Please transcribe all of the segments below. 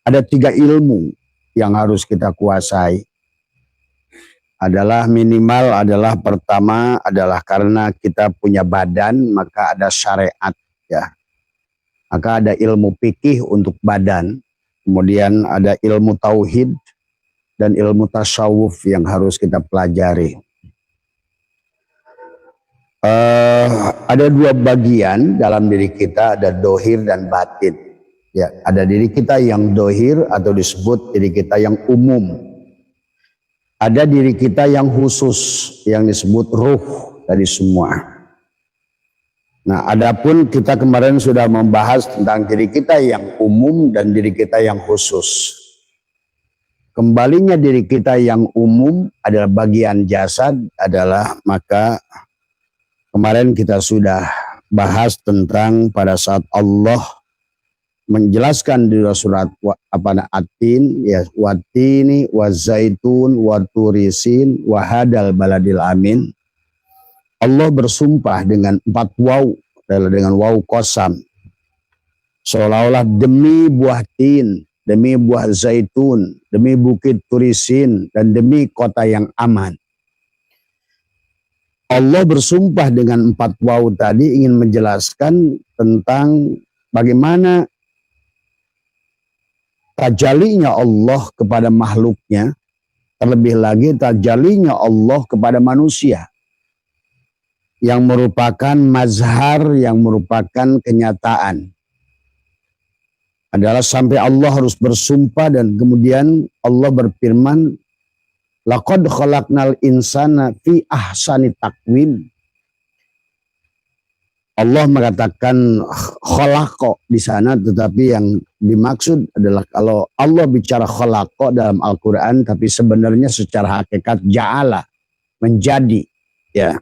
Ada 3 ilmu yang harus kita kuasai. Adalah minimal adalah pertama adalah karena kita punya badan maka ada syariat ya. Maka ada ilmu fikih untuk badan. Kemudian ada ilmu tauhid dan ilmu tasawuf yang harus kita pelajari. Ada 2 bagian dalam diri kita, ada dohir dan batin. Ya, ada diri kita yang dohir atau disebut diri kita yang umum. Ada diri kita yang khusus yang disebut ruh dari semua. Nah, adapun kita kemarin sudah membahas tentang diri kita yang umum dan diri kita yang khusus. Kembalinya diri kita yang umum adalah bagian jasad adalah maka kemarin kita sudah bahas tentang pada saat Allah menjelaskan di surat At-Tin ya watini wazaitun waturisin wahadal baladil amin. Allah bersumpah dengan 4 waw dengan waw qasam. Seolah-olah demi buah tin, demi buah zaitun, demi bukit turisin dan demi kota yang aman. Allah bersumpah dengan 4 waw tadi ingin menjelaskan tentang bagaimana tajalinya Allah kepada makhluknya, terlebih lagi tajalinya Allah kepada manusia, yang merupakan mazhar, yang merupakan kenyataan. Adalah sampai Allah harus bersumpah dan kemudian Allah berfirman, laqad khalaqnal insana fi ahsani taqwim. Allah mengatakan khalaqa di sana, tetapi yang dimaksud adalah kalau Allah bicara khalaqa dalam Al-Quran, tapi sebenarnya secara hakikat ja'ala, menjadi. Ya.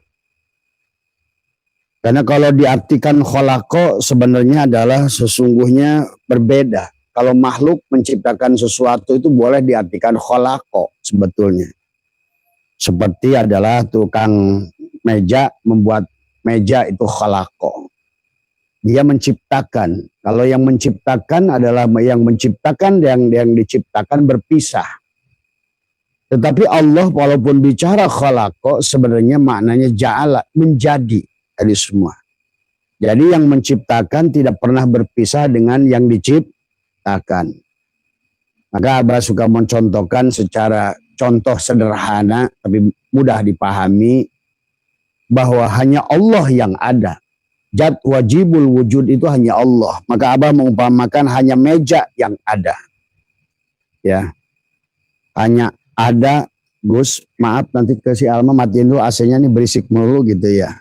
Karena kalau diartikan khalaqa sebenarnya adalah sesungguhnya berbeda. Kalau makhluk menciptakan sesuatu itu boleh diartikan khalaqa sebetulnya. Seperti adalah tukang meja membuat meja itu khalaqa. Dia menciptakan. Kalau yang menciptakan adalah yang menciptakan yang diciptakan berpisah. Tetapi Allah walaupun bicara khalaqa sebenarnya maknanya ja'ala, menjadi dari semua. Jadi yang menciptakan tidak pernah berpisah dengan yang diciptakan. Maka Abah suka mencontohkan secara contoh sederhana tapi mudah dipahami bahwa hanya Allah yang ada. Zat wajibul wujud itu hanya Allah. Maka Abah mengumpamakan hanya meja yang ada. Ya. Hanya ada, Gus, maaf nanti ke si Alma matiin dulu AC-nya nih berisik mulu gitu ya.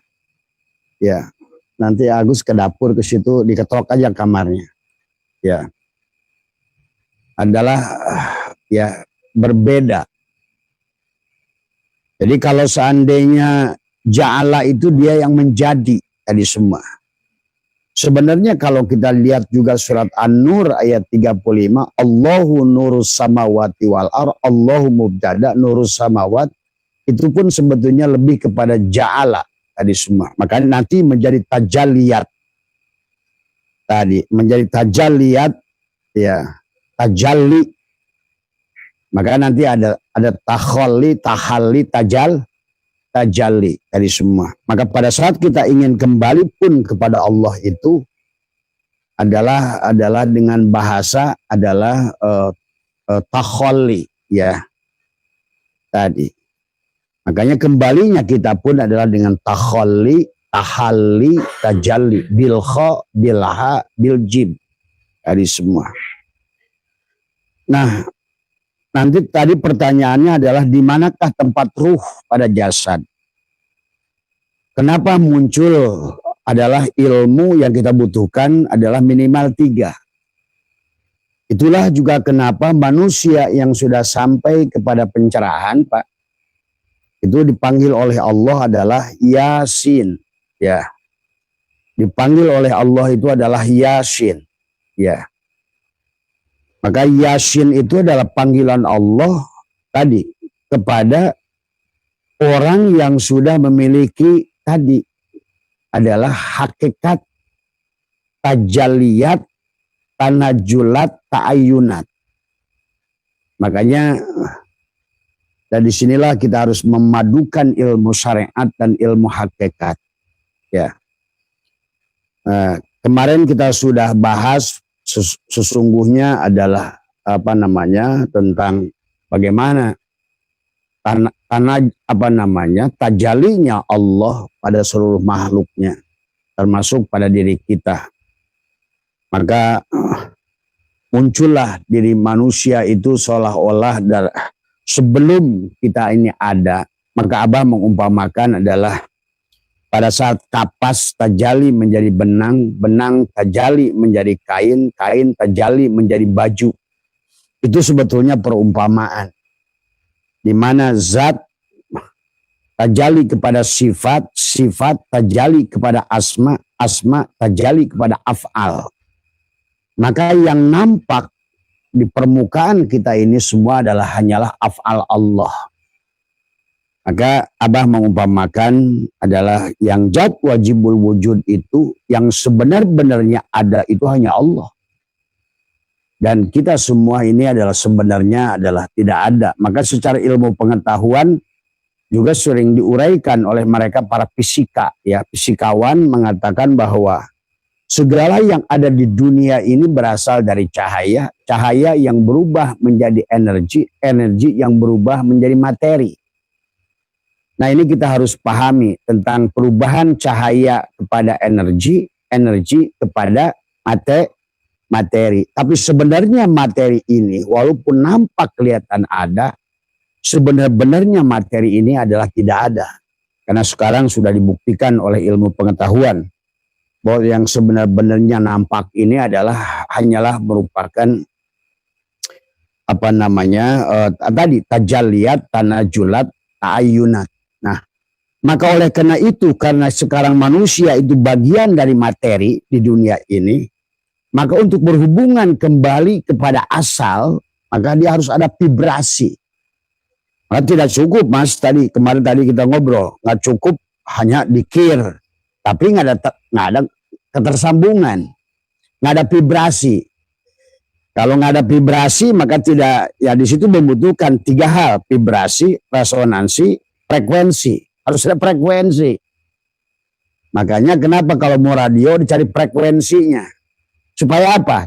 Ya. Nanti Agus ke dapur ke situ diketok aja kamarnya. Ya. Adalah ya berbeda. Jadi kalau seandainya ja'ala itu dia yang menjadi tadi semua. Sebenarnya kalau kita lihat juga surat An-Nur ayat 35, Allahu nurus samawati wal ar, Allahu mubtada nurus samawat, itu pun sebetulnya lebih kepada ja'ala tadi semua. Makanya nanti menjadi tajalliyat. Tadi menjadi tajalliyat ya, tajalli. Maka nanti ada takhalli, tahalli, tajalli dari semua. Maka pada saat kita ingin kembali pun kepada Allah itu adalah dengan bahasa adalah takhalli ya tadi. Makanya kembalinya kita pun adalah dengan takhalli, tahalli, tajalli, bil kha, bil ha, bil jim dari semua. Nah, nanti tadi pertanyaannya adalah di manakah tempat ruh pada jasad? Kenapa muncul adalah ilmu yang kita butuhkan adalah minimal 3. Itulah juga kenapa manusia yang sudah sampai kepada pencerahan, Pak, itu dipanggil oleh Allah adalah Yasin. Ya. Dipanggil oleh Allah itu adalah Yasin. Ya. Maka Yasin itu adalah panggilan Allah tadi kepada orang yang sudah memiliki tadi adalah hakikat tajalliyat, tanajulat, ta'ayunat. Makanya dari sinilah kita harus memadukan ilmu syariat dan ilmu hakikat. Ya. Kemarin kita sudah bahas sesungguhnya adalah tentang bagaimana karena tajalinya Allah pada seluruh makhluknya, termasuk pada diri kita. Maka muncullah diri manusia itu seolah-olah sebelum kita ini ada. Maka Abah mengumpamakan adalah pada saat kapas tajali menjadi benang, benang tajali menjadi kain, kain tajali menjadi baju. Itu sebetulnya perumpamaan. Di mana zat tajali kepada sifat, sifat tajali kepada asma, asma tajali kepada af'al. Maka yang nampak di permukaan kita ini semua hanyalah af'al Allah. Maka Abah mengumpamakan adalah yang zat wajibul wujud itu, yang sebenar-benarnya ada itu hanya Allah. Dan kita semua ini sebenarnya tidak ada. Maka secara ilmu pengetahuan juga sering diuraikan oleh mereka para fisika. Ya, fisikawan mengatakan bahwa segala yang ada di dunia ini berasal dari cahaya, cahaya yang berubah menjadi energi, energi yang berubah menjadi materi. Nah, ini kita harus pahami tentang perubahan cahaya kepada energi, energi kepada materi. Tapi sebenarnya materi ini walaupun nampak kelihatan ada, sebenarnya materi ini tidak ada. Karena sekarang sudah dibuktikan oleh ilmu pengetahuan bahwa yang sebenarnya nampak ini hanyalah merupakan tajalliyat, tanajulat, ta'ayyunat. Nah, maka oleh karena itu, karena sekarang manusia itu bagian dari materi di dunia ini, maka untuk berhubungan kembali kepada asal, maka dia harus ada vibrasi. Maka tidak cukup, Mas, kemarin kita ngobrol, nggak cukup hanya dikir, tapi nggak ada ketersambungan, nggak ada vibrasi. Kalau nggak ada vibrasi, maka di situ membutuhkan 3 hal: vibrasi, resonansi, frekuensi. Harus ada frekuensi. Makanya kenapa kalau mau radio dicari frekuensinya, supaya apa?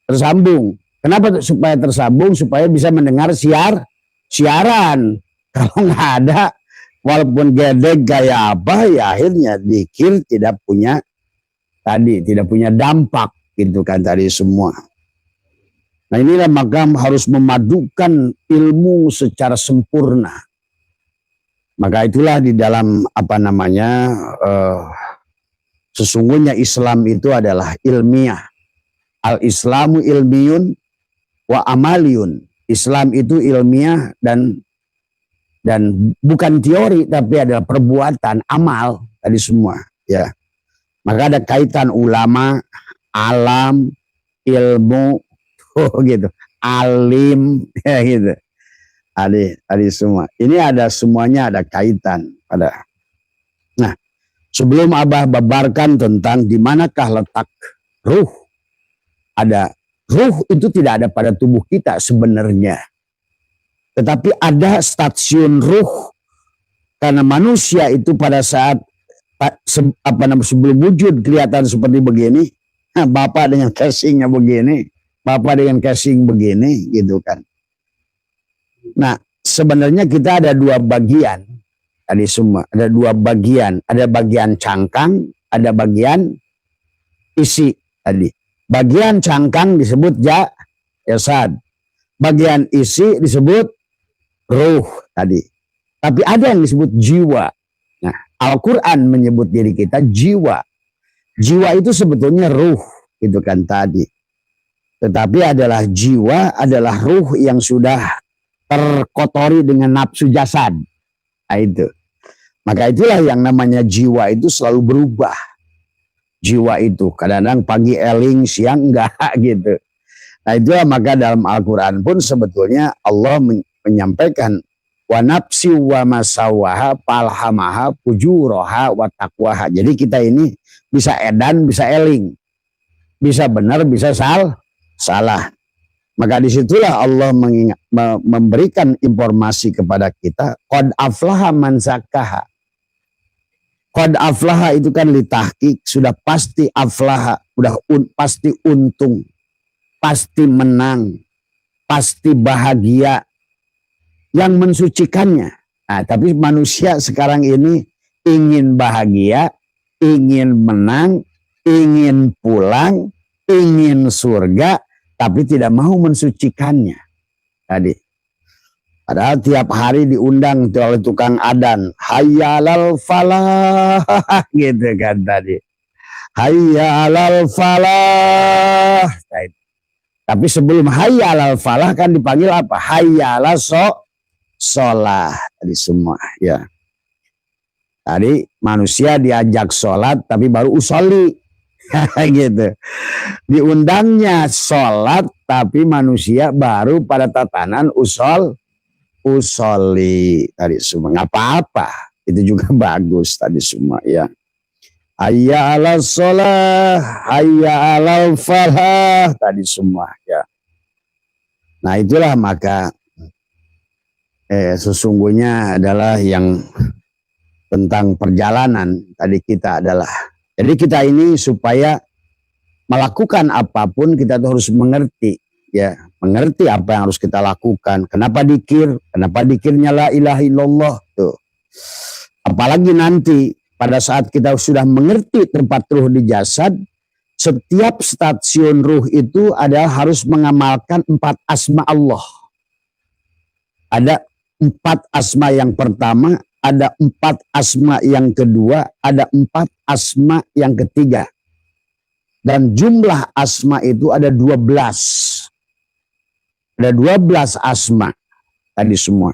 Tersambung. Kenapa supaya tersambung? Supaya bisa mendengar siaran. Kalau nggak ada, walaupun gede kayak apa, ya akhirnya dikir tidak punya dampak gitu kan tadi semua. Nah, inilah maka harus memadukan ilmu secara sempurna. Maka itulah di dalam sesungguhnya Islam itu adalah ilmiah. Al-Islamu ilmiyun wa amaliyun. Islam itu ilmiah dan bukan teori, tapi adalah perbuatan, amal tadi semua. Ya. Maka ada kaitan ulama, alam, ilmu, gitu, alim, ya gitu. Ada semua. Ini semuanya ada kaitan pada. Nah, sebelum Abah babarkan tentang di manakah letak ruh, ruh itu tidak ada pada tubuh kita sebenarnya. Tetapi ada stasiun ruh, karena manusia itu pada saat sebelum wujud kelihatan seperti begini, bapak dengan casingnya begini, bapak dengan casing begini, gitu kan. Nah, sebenarnya kita ada 2 bagian tadi semua, ada 2 bagian, ada bagian cangkang, ada bagian isi tadi. Bagian cangkang disebut jasad, bagian isi disebut ruh tadi. Tapi ada yang disebut jiwa. Nah, Al-Quran menyebut diri kita jiwa. Jiwa itu sebetulnya ruh, gitu kan tadi. Tetapi jiwa adalah ruh yang sudah terkotori dengan nafsu jasad. Nah, itu. Maka itulah yang namanya jiwa itu selalu berubah. Jiwa itu kadang-kadang pagi eling, siang enggak gitu. Nah, itulah maka dalam Al-Quran pun sebetulnya Allah menyampaikan wa nafsi wa masawaha palhamaha fujuraha wa taqwaha. Jadi kita ini bisa edan, bisa eling. Bisa benar, bisa salah. Maka disitulah Allah memberikan informasi kepada kita, qad aflaha man zakkaha. Qad aflaha itu kan litahqiq, sudah pasti aflaha, sudah pasti untung, pasti menang, pasti bahagia yang mensucikannya. Nah, tapi manusia sekarang ini ingin bahagia, ingin menang, ingin pulang, ingin surga, tapi tidak mau mensucikannya. Tadi. Padahal tiap hari diundang oleh tukang adan. Hayya 'alal falah. Gitu kan tadi. Hayya 'alal falah. Tapi sebelum hayya 'alal falah kan dipanggil apa? Hayya 'alas sholah. Tadi semua ya. Tadi manusia diajak sholat tapi baru usolli. Gitu. Diundangnya sholat tapi manusia baru pada tatanan usolli tadi semua. Nggak apa-apa, itu juga bagus tadi semua ya. Hayya 'alas sholah, hayya 'alal falah tadi semua ya. Nah itulah maka sesungguhnya adalah yang tentang perjalanan tadi kita adalah. Jadi kita ini supaya melakukan apapun kita tuh harus mengerti ya, mengerti apa yang harus kita lakukan. Kenapa dikir? Kenapa dikirnya la ilaha illallah tuh. Apalagi nanti pada saat kita sudah mengerti tempat ruh di jasad, setiap stasiun ruh itu adalah harus mengamalkan 4 asma Allah. Ada 4 asma yang pertama, ada 4 asma yang kedua, ada 4 asma yang ketiga. Dan jumlah asma itu ada 12. Ada 12 asma tadi semua.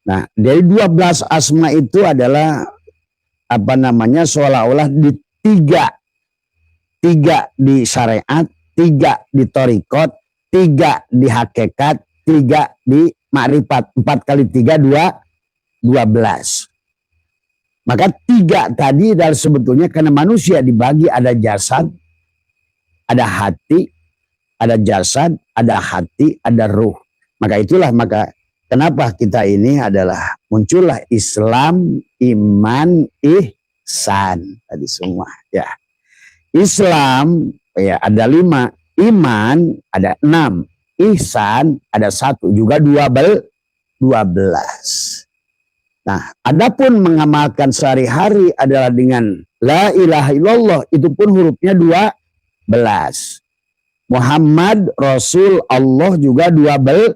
Nah, dari 12 asma itu adalah apa namanya seolah-olah di 3 di syariat, 3 di thariqat, 3 di hakikat, 3 di makrifat. 4 kali 3 12. Maka 3 tadi adalah sebetulnya karena manusia dibagi ada jasad, ada hati, ada jasad, ada hati, ada ruh. Maka itulah maka kenapa kita ini adalah muncullah Islam, iman, ihsan tadi semua ya. Islam ya ada 5, iman ada 6, ihsan ada 1, juga 12. Nah, adapun mengamalkan sehari-hari adalah dengan la ilaha illallah, itu pun hurufnya 12. Muhammad Rasul Allah juga 12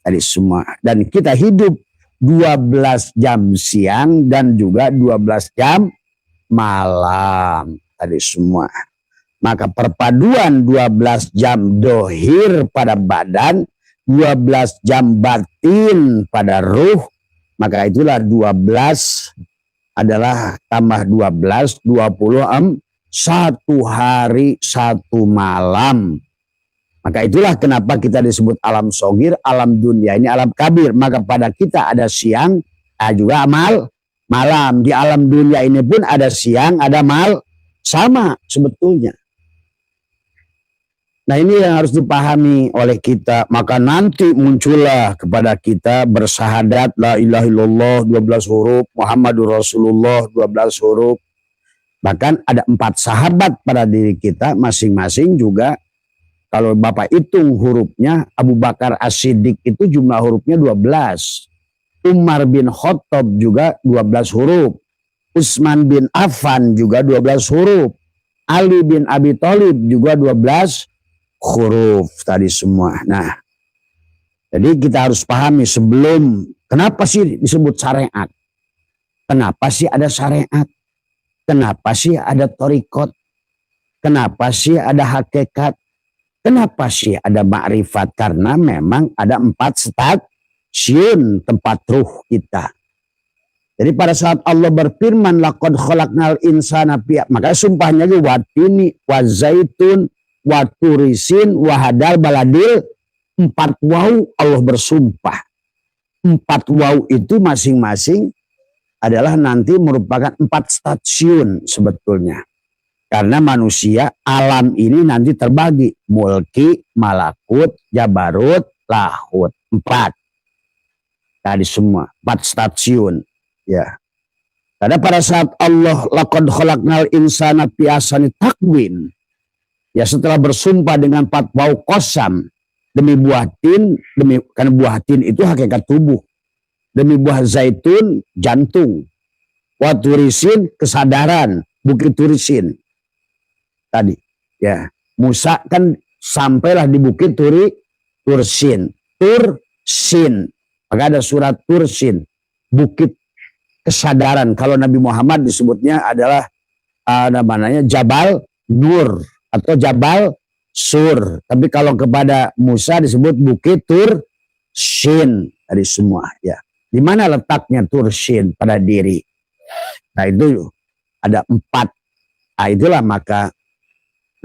tadi semua. Dan kita hidup 12 jam siang dan juga 12 jam malam tadi semua. Maka perpaduan 12 jam dohir pada badan, 12 jam batin pada ruh, maka itulah 12 adalah tambah 12, 20 1 hari 1 malam. Maka itulah kenapa kita disebut alam sogir, alam dunia ini alam kabir. Maka pada kita ada siang, juga malam. Di alam dunia ini pun ada siang, ada sama sebetulnya. Nah ini yang harus dipahami oleh kita. Maka nanti muncullah kepada kita bersahadat la ilaha illallah 12 huruf, Muhammadur Rasulullah 12 huruf. Bahkan ada 4 sahabat pada diri kita masing-masing juga. Kalau Bapak hitung hurufnya, Abu Bakar As-Siddiq itu jumlah hurufnya 12. Umar bin Khattab juga 12 huruf. Utsman bin Affan juga 12 huruf. Ali bin Abi Thalib juga 12 huruf tadi semua. Nah, jadi kita harus pahami sebelum, kenapa sih disebut syariat? Kenapa sih ada syariat? Kenapa sih ada thariqat? Kenapa sih ada hakikat? Kenapa sih ada makrifat? Karena memang ada 4 stasiun tempat ruh kita. Jadi pada saat Allah berfirman laqad khalaqnal insana fi, maka sumpahnya itu watini, wazaitun, waturisin, wahadal baladil, 4 waw Allah bersumpah. 4 waw itu masing-masing adalah nanti merupakan 4 stasiun sebetulnya. Karena manusia alam ini nanti terbagi mulki, malakut, jabarut, lahut. 4. Tadi semua 4 stasiun. Ya. Karena pada saat Allah laqad khalaqnal insana fi ahsani taqwim. Ya setelah bersumpah dengan 4 bau qasam demi buah tin, karena buah tin itu hakikat tubuh. Demi buah zaitun jantung. Wa turisin kesadaran, bukit turisin. Tadi ya Musa kan sampailah di bukit Tursin. Maka ada surat Tursin, bukit kesadaran. Kalau Nabi Muhammad disebutnya adalah namanya Jabal Nur atau Jabal Sur. Tapi kalau kepada Musa disebut bukit Tursin. Dari semua ya. Di mana letaknya Tursin pada diri? Nah itu ada 4. Nah itulah maka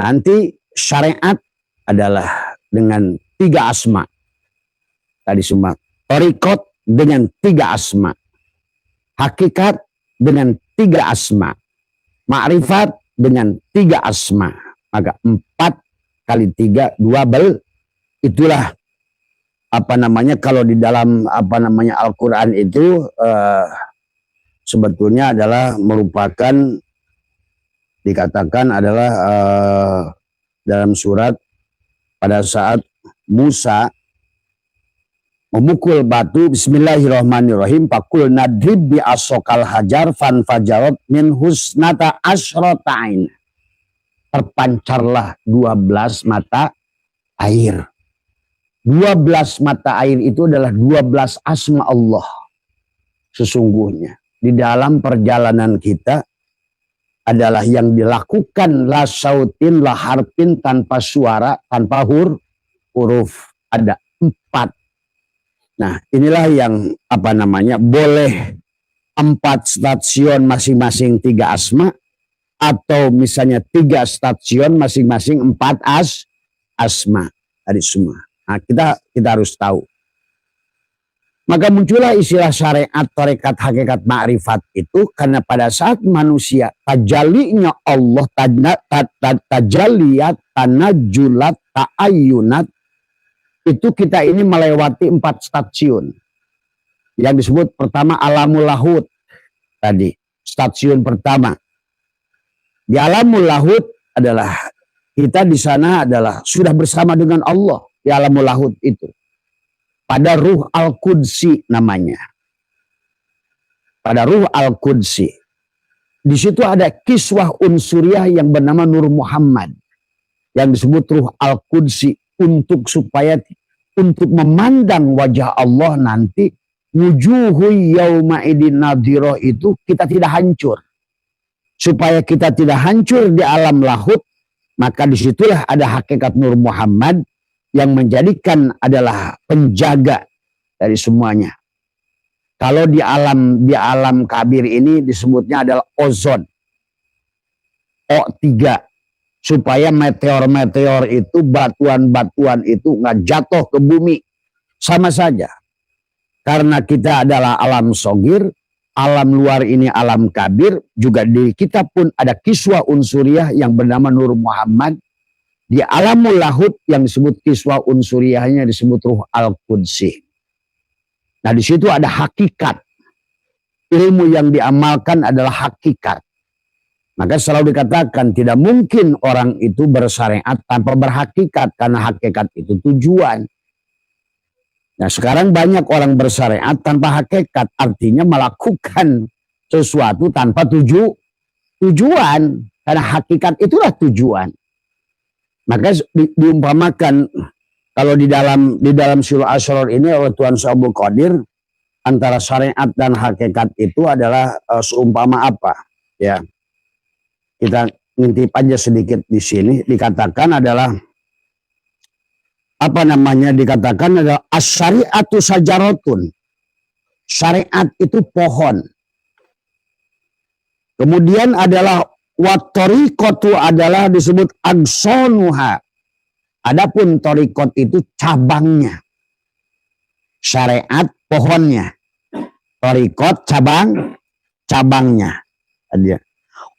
nanti syariat adalah dengan 3 asma. Tadi semua. Torikot dengan 3 asma. Hakikat dengan 3 asma. Ma'rifat dengan 3 asma. Maka 4 kali 3, 12. Itulah apa namanya kalau di dalam apa namanya Al-Quran itu sebetulnya adalah merupakan dikatakan adalah dalam surat pada saat Musa memukul batu, bismillahirrahmanirrahim, pakul nadrib bi asokal hajar fan fajarot min husnata asrotain. Terpancarlah 12 mata air. 12 mata air itu adalah 12 asma Allah. Sesungguhnya di dalam perjalanan kita adalah yang dilakukan la sautin la harfin, tanpa suara, tanpa huruf. Ada 4. Nah inilah yang apa namanya boleh 4 stasiun masing-masing 3 asma, atau misalnya 3 stasiun masing-masing 4 asma. Dari semua. Nah kita harus tahu. Maka muncullah istilah syariat, tarekat, hakikat, ma'rifat itu karena pada saat manusia tajalinya Allah, tajaliyat, tanajulat, ta'ayunat, itu kita ini melewati 4 stasiun. Yang disebut pertama alamul lahut. Tadi stasiun pertama. Di alamul lahut adalah kita di sana adalah sudah bersama dengan Allah di alamul lahut itu. Pada ruh al-Qudsi namanya. Pada ruh al-Qudsi. Di situ ada kiswah unsuriah yang bernama Nur Muhammad. Yang disebut ruh al-Qudsi. Untuk memandang wajah Allah nanti. Wujuhu yawma idin nadhiroh itu kita tidak hancur. Supaya kita tidak hancur di alam lahut. Maka disitulah ada hakikat Nur Muhammad. Yang menjadikan adalah penjaga dari semuanya. Kalau di alam kabir ini disebutnya adalah ozon. O3. Supaya meteor-meteor itu, batuan-batuan itu nggak jatuh ke bumi. Sama saja. Karena kita adalah alam sogir, alam luar ini alam kabir, juga di kita pun ada kiswah unsuriah yang bernama Nur Muhammad. Di alamul lahut yang disebut kiswah unsuriahnya disebut ruh al-Qudsi. Nah di situ ada hakikat. Ilmu yang diamalkan adalah hakikat. Maka selalu dikatakan tidak mungkin orang itu bersyariat tanpa berhakikat. Karena hakikat itu tujuan. Nah sekarang banyak orang bersyariat tanpa hakikat. Artinya melakukan sesuatu tanpa tujuan. Karena hakikat itulah tujuan. Maka diumpamakan kalau di dalam surah Asy-Syura ini oleh Tuhan Abdul Qadir, antara syariat dan hakikat itu adalah seumpama apa? Ya. Kita ngintip aja sedikit di sini, dikatakan adalah apa namanya? Dikatakan adalah asy-syari'atu sajaratun. Syariat itu pohon. Kemudian adalah watoriqatu adalah disebut agsonuha. Adapun torikot itu cabangnya. Syariat pohonnya. Torikot cabangnya.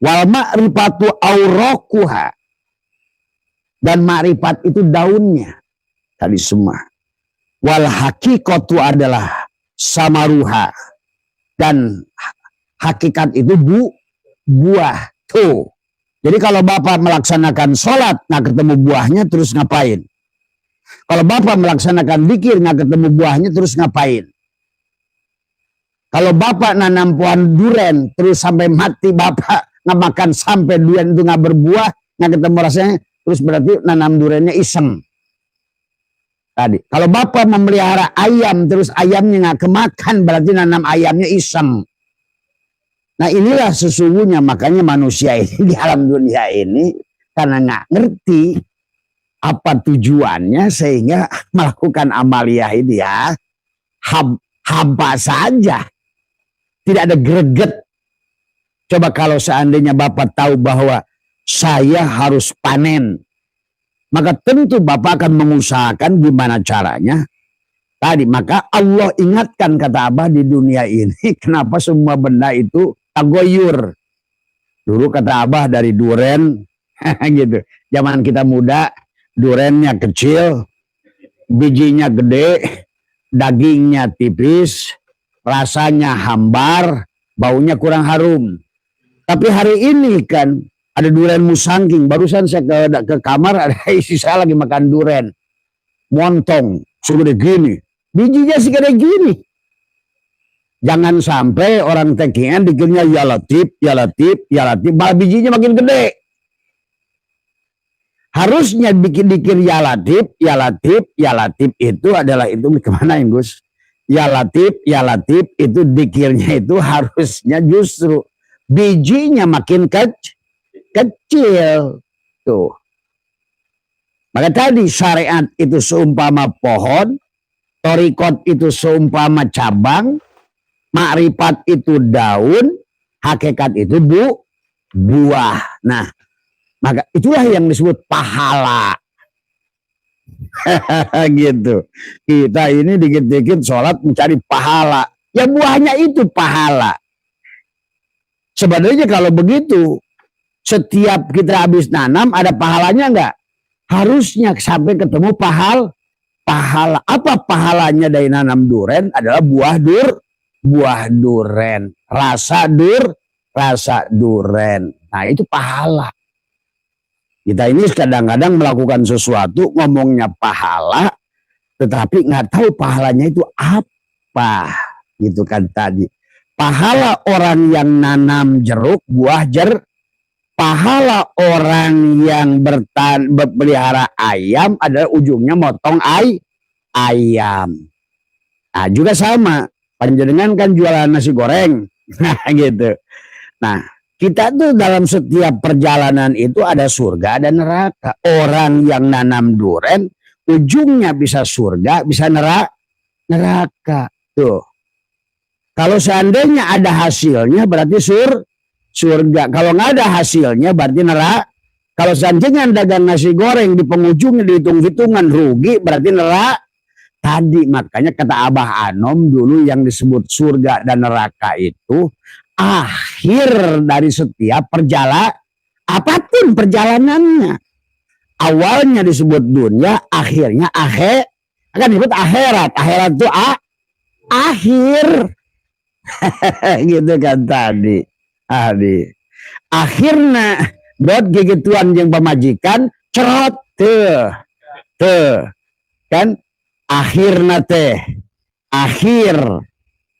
Wal ma'rifatu auraquha, dan ma'rifat itu daunnya tadi semua. Wal haqiqatu adalah samaruha, dan hakikat itu buah tuh. Jadi kalau Bapak melaksanakan sholat nggak ketemu buahnya, terus ngapain? Kalau Bapak melaksanakan zikir nggak ketemu buahnya, terus ngapain? Kalau Bapak nanam pohon duren terus sampai mati Bapak nggak makan sampai durian itu nggak berbuah, nggak ketemu rasanya, terus berarti nanam durennya iseng. Tadi kalau Bapak memelihara ayam terus ayamnya nggak kemakan, berarti nanam ayamnya iseng. Nah inilah sesungguhnya makanya manusia ini di alam dunia ini karena nggak ngerti apa tujuannya sehingga melakukan amaliyah ini ya hampa saja, tidak ada greget. Coba kalau seandainya Bapak tahu bahwa saya harus panen, maka tentu Bapak akan mengusahakan gimana caranya. Tadi maka Allah ingatkan, kata Abah, di dunia ini kenapa semua benda itu tagoyur. Dulu kata Abah dari duren gitu. Zaman kita muda durennya kecil, bijinya gede, dagingnya tipis, rasanya hambar, baunya kurang harum. Tapi hari ini kan ada duren musangking. Barusan saya ke kamar, ada isi saya lagi makan duren. Montong, segede gini. Bijinya segede gini. Jangan sampai orang tekingan dikirnya ya latif, ya latif, ya latif. Malah bijinya makin gede. Harusnya bikin dikir ya latif, ya latif, ya latif itu adalah itu kemana ya Gus? Ya latif itu dikirnya itu harusnya justru bijinya makin kecil. Tuh. Maka tadi syariat itu seumpama pohon, thariqat itu seumpama cabang, makrifat itu daun, hakikat itu buah. Nah, maka itulah yang disebut pahala. Gitu. Kita ini dikit-dikit sholat mencari pahala. Ya buahnya itu pahala. Sebenarnya kalau begitu, setiap kita habis nanam ada pahalanya enggak? Harusnya sampai ketemu pahala. Apa pahalanya dari nanam duren? Adalah buah duren. Rasa duren. Nah itu pahala. Kita ini kadang-kadang melakukan sesuatu ngomongnya pahala, tetapi nggak tahu pahalanya itu apa, gitu kan tadi. Pahala orang yang nanam jeruk, buah pahala orang yang berpelihara ayam adalah ujungnya motong ayam. Nah juga sama, panjenengan kan jualan nasi goreng, nah gitu. Nah kita tuh dalam setiap perjalanan itu ada surga dan neraka. Orang yang nanam duren ujungnya bisa surga, bisa neraka. Tuh. Kalau seandainya ada hasilnya berarti surga. Kalau nggak ada hasilnya berarti neraka. Kalau seandainya dagang nasi goreng di penghujungnya dihitung-hitungan rugi berarti neraka. Tadi makanya kata Abah Anom dulu yang disebut surga dan neraka itu akhir dari setiap perjalanan, apapun perjalanannya. Awalnya disebut dunia, akhirnya akan disebut akhirat. Akhirat itu akhir. Gitu kan tadi. Akhirnya buat gigituan yang pemajikan cerot tuh. Kan akhirnya akhir.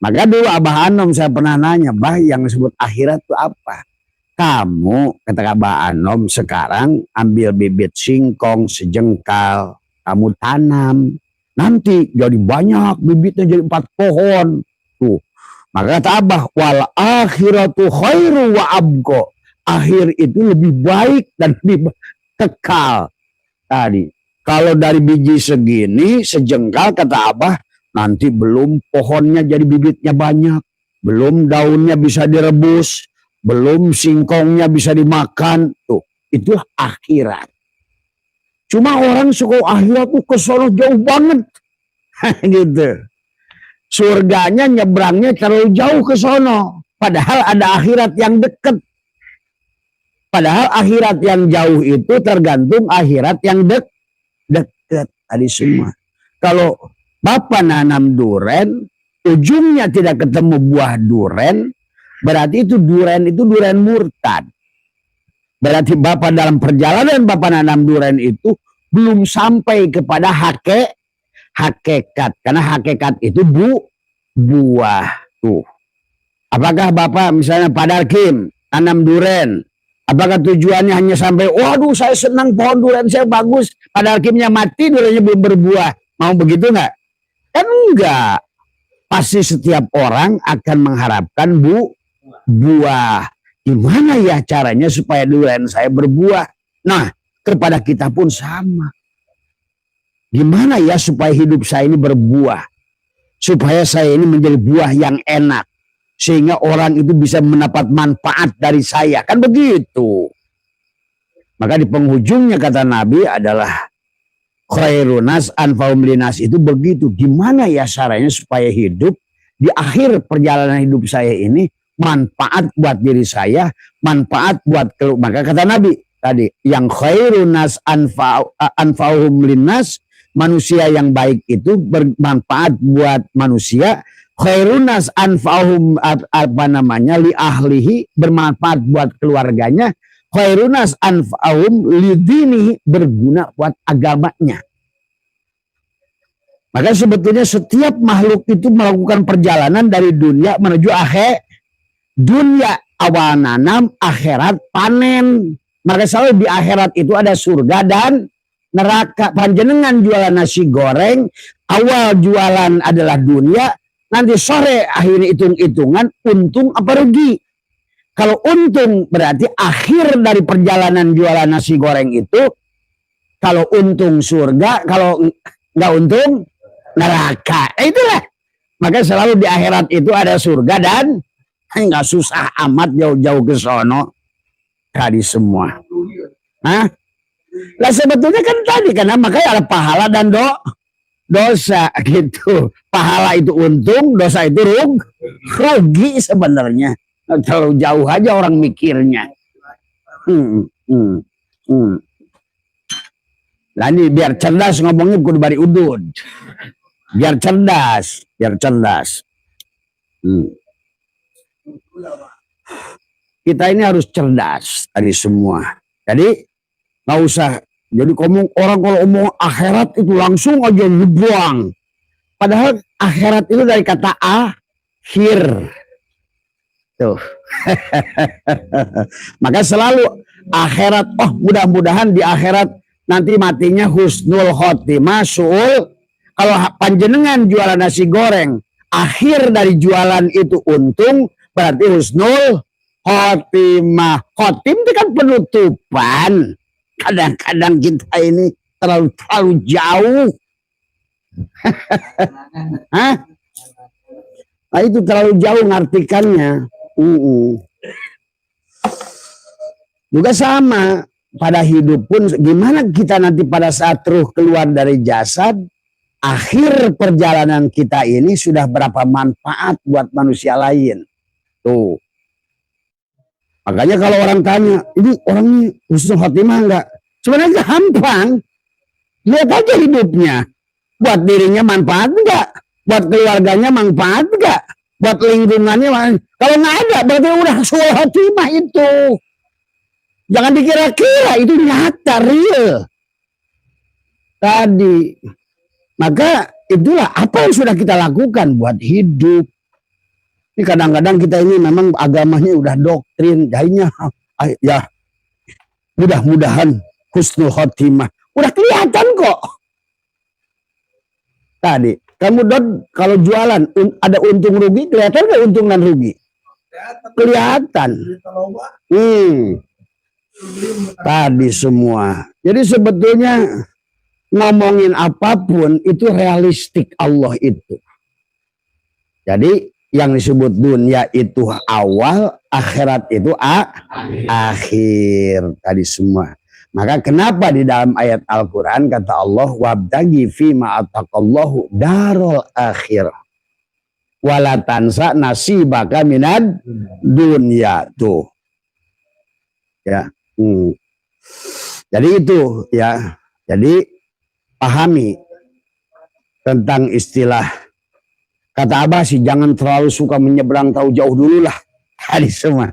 Maka dulu Abah Anom saya pernah nanya, Bah yang disebut akhirat itu apa? Kamu, kata Abah Anom, sekarang ambil bibit singkong sejengkal, kamu tanam. Nanti jadi banyak bibitnya, jadi 4 pohon. Tuh. Maka kata Abah, wal akhiratu khairu wa abqa. Akhir itu lebih baik dan lebih kekal. Tadi, kalau dari biji segini, sejengkal, kata Abah, nanti belum pohonnya jadi bibitnya banyak, belum daunnya bisa direbus, belum singkongnya bisa dimakan. Tuh, itulah akhirat. Cuma orang suka akhirat tuh ke sono jauh banget. Gitu. Surganya nyebrangnya terlalu jauh ke sono. Padahal ada akhirat yang dekat. Padahal akhirat yang jauh itu tergantung akhirat yang dekat tadi semua. Kalau Bapak nanam duren, ujungnya tidak ketemu buah duren, berarti itu duren murtad. Berarti Bapak dalam perjalanan Bapak nanam duren itu belum sampai kepada hakikat. Karena hakikat itu buah. Tuh. Apakah Bapak misalnya Pak Darkim tanam duren, apakah tujuannya hanya sampai, waduh saya senang pohon duren saya bagus, Pak Darkimnya mati, durennya belum berbuah. Mau begitu nggak? Kan enggak. Pasti setiap orang akan mengharapkan buah. Gimana ya caranya supaya durian saya berbuah? Nah, kepada kita pun sama. Gimana ya supaya hidup saya ini berbuah? Supaya saya ini menjadi buah yang enak. Sehingga orang itu bisa mendapat manfaat dari saya. Kan begitu. Maka di penghujungnya kata Nabi adalah khairunas anfa'um linas, itu begitu. Gimana ya caranya supaya hidup di akhir perjalanan hidup saya ini manfaat buat diri saya, manfaat buat keluarga. Maka kata Nabi tadi, yang khairunas anfa'um linas, manusia yang baik itu bermanfaat buat manusia. Khairunas anfa'um li ahlihi, bermanfaat buat keluarganya. Khairunas anfa'um lidini, berguna buat agamanya. Maka sebetulnya setiap makhluk itu melakukan perjalanan dari dunia menuju akhir. Dunia awal nanam, akhirat panen. Maka selalu di akhirat itu ada surga dan neraka. Panjenengan jualan nasi goreng, awal jualan adalah dunia, nanti sore akhirnya hitung-hitungan untung apa rugi. Kalau untung berarti akhir dari perjalanan jualan nasi goreng itu, kalau untung surga, kalau nggak untung neraka. Itulah. Maka selalu di akhirat itu ada surga dan nggak susah amat jauh-jauh ke sono. Tadi semua. Hah? Lah sebetulnya kan tadi, karena makanya ada pahala dan dosa gitu. Pahala itu untung, dosa itu rugi sebenarnya. Terlalu jauh aja orang mikirnya. Lah ini biar cerdas ngomongnya kudu bari udud. Biar cerdas. Kita ini harus cerdas tadi semua. Jadi nggak usah. Jadi orang kalau omong akhirat itu langsung aja dibuang. Padahal akhirat itu dari kata akhir. Tuh. Maka selalu akhirat, mudah-mudahan di akhirat nanti matinya husnul khotimah, su'ul. Kalau panjenengan jualan nasi goreng, akhir dari jualan itu untung, berarti husnul khotimah. Khotim itu kan penutupan. Kadang-kadang kita ini terlalu jauh. Hah? Nah, itu terlalu jauh ngartikannya. Juga sama pada hidup pun, gimana kita nanti pada saat ruh keluar dari jasad, akhir perjalanan kita ini sudah berapa manfaat buat manusia lain. Tuh. Makanya kalau orang tanya, ini orang ini husnul khotimah enggak? Sebenarnya gampang. Lihat aja hidupnya. Buat dirinya manfaat enggak? Buat keluarganya manfaat enggak? Buat lingkungannya, kalau nggak ada berarti udah husnul khotimah itu. Jangan dikira-kira, itu nyata, real. Tadi. Maka itulah apa yang sudah kita lakukan buat hidup. Ini kadang-kadang kita ini memang agamanya udah doktrin. Jadinya ya mudah-mudahan husnul khotimah. Udah kelihatan kok. Tadi. Kamu kalau jualan ada untung rugi, kelihatan nggak untung dan rugi? Kelihatan. Tadi semua. Jadi sebetulnya ngomongin apapun itu realistik Allah itu. Jadi yang disebut dunia itu awal, akhirat itu akhir. Tadi semua. Maka kenapa di dalam ayat Al-Quran kata Allah, wabtagi fima ataqallahu darul akhir wala tansa nasibaka minad dunya. Tuh ya, Jadi itu ya. Jadi pahami tentang istilah. Kata Abah sih jangan terlalu suka menyeberang, tahu jauh dulu lah. Hadis semua.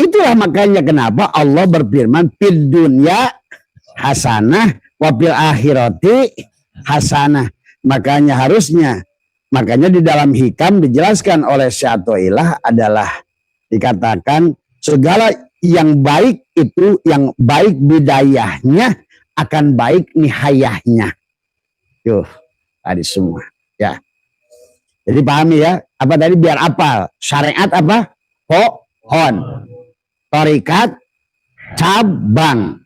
Itulah makanya kenapa Allah berfirman fid dunya hasanah wa fil akhirati hasanah. Makanya di dalam hikam dijelaskan oleh Syatoilah adalah dikatakan segala yang baik itu, yang baik bidayahnya akan baik nihayahnya. Yuh, tadi semua ya. Jadi pahami ya, apa tadi biar apal. Syariat apa? Pohon. Torikat cabang.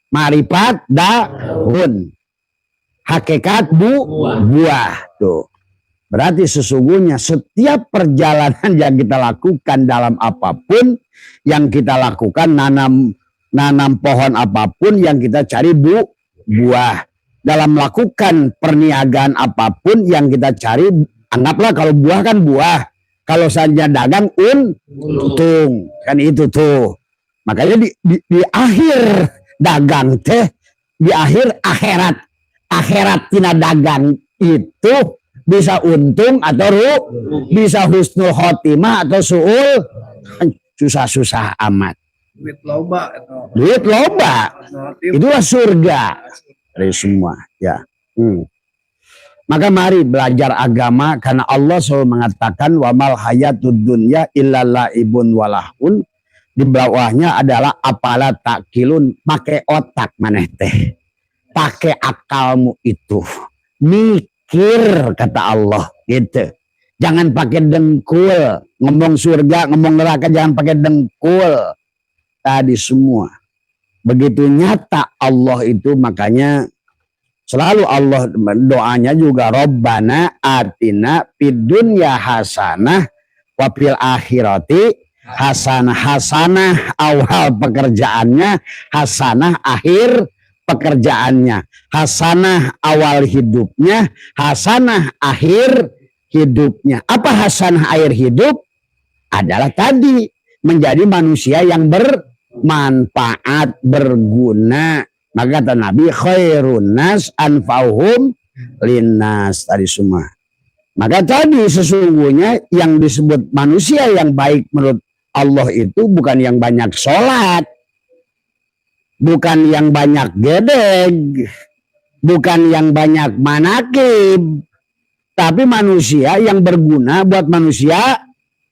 Marifat daun. Hakikat buah. Tuh. Berarti sesungguhnya setiap perjalanan yang kita lakukan dalam apapun yang kita lakukan, nanam pohon apapun yang kita cari buah. Dalam melakukan perniagaan apapun yang kita cari, anggaplah kalau buah kan buah. Kalau saja dagang untung. Kan itu tuh. Makanya di akhir dagang teh, di akhir akhirat tina dagang itu bisa untung atau bisa husnul khotimah atau suul. Susah-susah amat. Duit loba. Itulah surga. Dari semua ya. Maka mari belajar agama karena Allah selalu mengatakan wamal hayatud dunya illa laibun walahun. Di bawahnya adalah apala takilun, pakai otak maneh teh. Pakai akalmu itu. Mikir kata Allah gitu. Jangan pakai dengkul, ngomong surga, ngomong neraka jangan pakai dengkul. Tadi semua. Begitu nyata Allah itu, makanya selalu Allah doanya juga Rabbana atina fid dunya hasanah wa fil akhirati hasanah. Hasanah awal pekerjaannya, hasanah akhir pekerjaannya, hasanah awal hidupnya, hasanah akhir hidupnya. Apa hasanah akhir hidup? Adalah tadi menjadi manusia yang bermanfaat, berguna. Maka kata Nabi khairun nas anfa'uhum linnas tadi semua. Maka tadi sesungguhnya yang disebut manusia yang baik menurut Allah itu bukan yang banyak sholat, bukan yang banyak gedeg, bukan yang banyak manakib, tapi manusia yang berguna buat manusia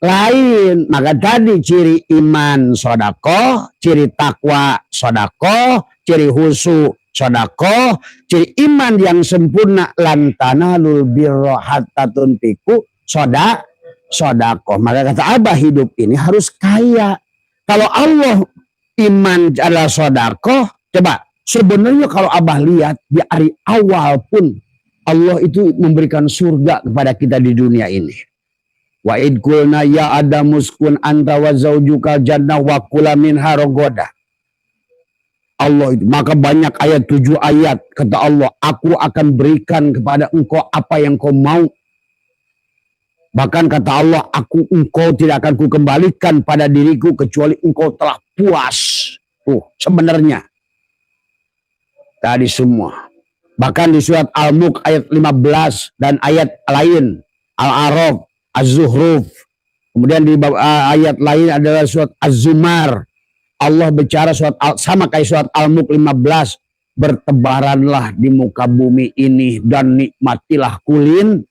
lain. Maka tadi ciri iman sodako, ciri takwa sodako, ciri husu sodako, ciri iman yang sempurna lantana lul birro hatta tuntiku sodako. Maka kata Abah hidup ini harus kaya. Kalau Allah iman adalah sodako, coba sebenarnya kalau Abah lihat di hari awal pun Allah itu memberikan surga kepada kita di dunia ini. Wa id qulna ya adamuskun anta wa zaujuka jannah wa kula minha rogoda. Allah itu, maka banyak ayat, 7 ayat kata Allah, aku akan berikan kepada engkau apa yang kau mau. Bahkan kata Allah, engkau tidak akan kukembalikan pada diriku kecuali engkau telah puas. Sebenarnya tadi semua. Bahkan di surat Al-Mulk ayat 15 dan ayat lain Al-A'raf, Az-Zuhruf. Kemudian di ayat lain adalah surat Az-Zumar. Allah bicara sama kayak surat Al-Mulk 15. Bertebaranlah di muka bumi ini dan nikmatilah kulin.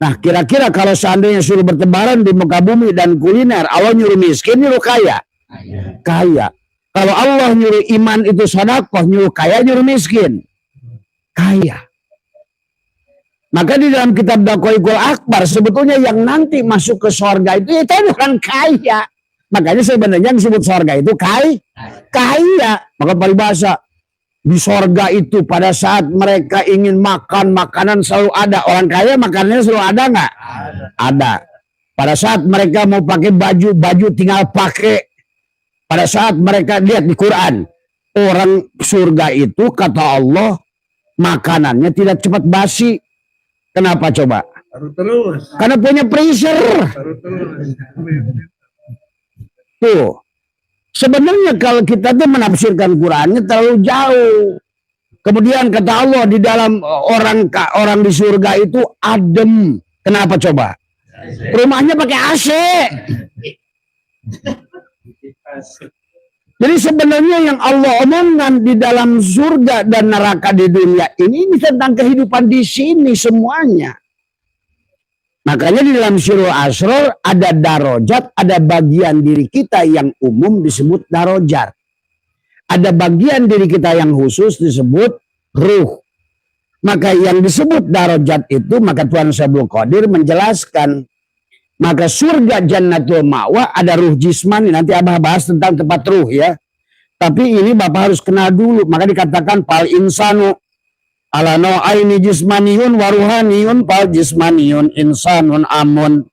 Nah kira-kira kalau seandainya suruh bertebaran di muka bumi dan kuliner, Allah nyuruh miskin, nyuruh kaya? Kaya. Kalau Allah nyuruh iman itu sedekah, nyuruh kaya, nyuruh miskin? Kaya. Maka di dalam kitab Daqaiqul Akbar sebetulnya yang nanti masuk ke surga itu bukan kaya. Makanya sebenarnya yang disebut surga itu kaya. Maka paribasa di surga itu pada saat mereka ingin makan makanan selalu ada. Orang kaya makanannya selalu ada nggak? Ada. Pada saat mereka mau pakai baju tinggal pakai. Pada saat mereka lihat di Quran, orang surga itu kata Allah makanannya tidak cepat basi. Kenapa coba? Terus. Karena punya freezer. Tuh. Sebenarnya kalau kita tuh menafsirkan Qurannya terlalu jauh. Kemudian kata Allah di dalam orang di surga itu adem. Kenapa coba? Rumahnya pakai AC. Jadi sebenarnya yang Allah omongkan di dalam surga dan neraka di dunia ini tentang kehidupan di sini semuanya. Makanya di dalam Surul Asror ada darajat, ada bagian diri kita yang umum disebut darajat. Ada bagian diri kita yang khusus disebut ruh. Maka yang disebut darajat itu, maka Tuhan Sabul Qadir menjelaskan. Maka surga Jannatul Ma'wa ada ruh jismani. Nanti Abah bahas tentang tempat ruh ya. Tapi ini Bapak harus kenal dulu. Maka dikatakan pal insanu ala no'aini jismaniyun waruhaniyun pal jismaniyun insanun amun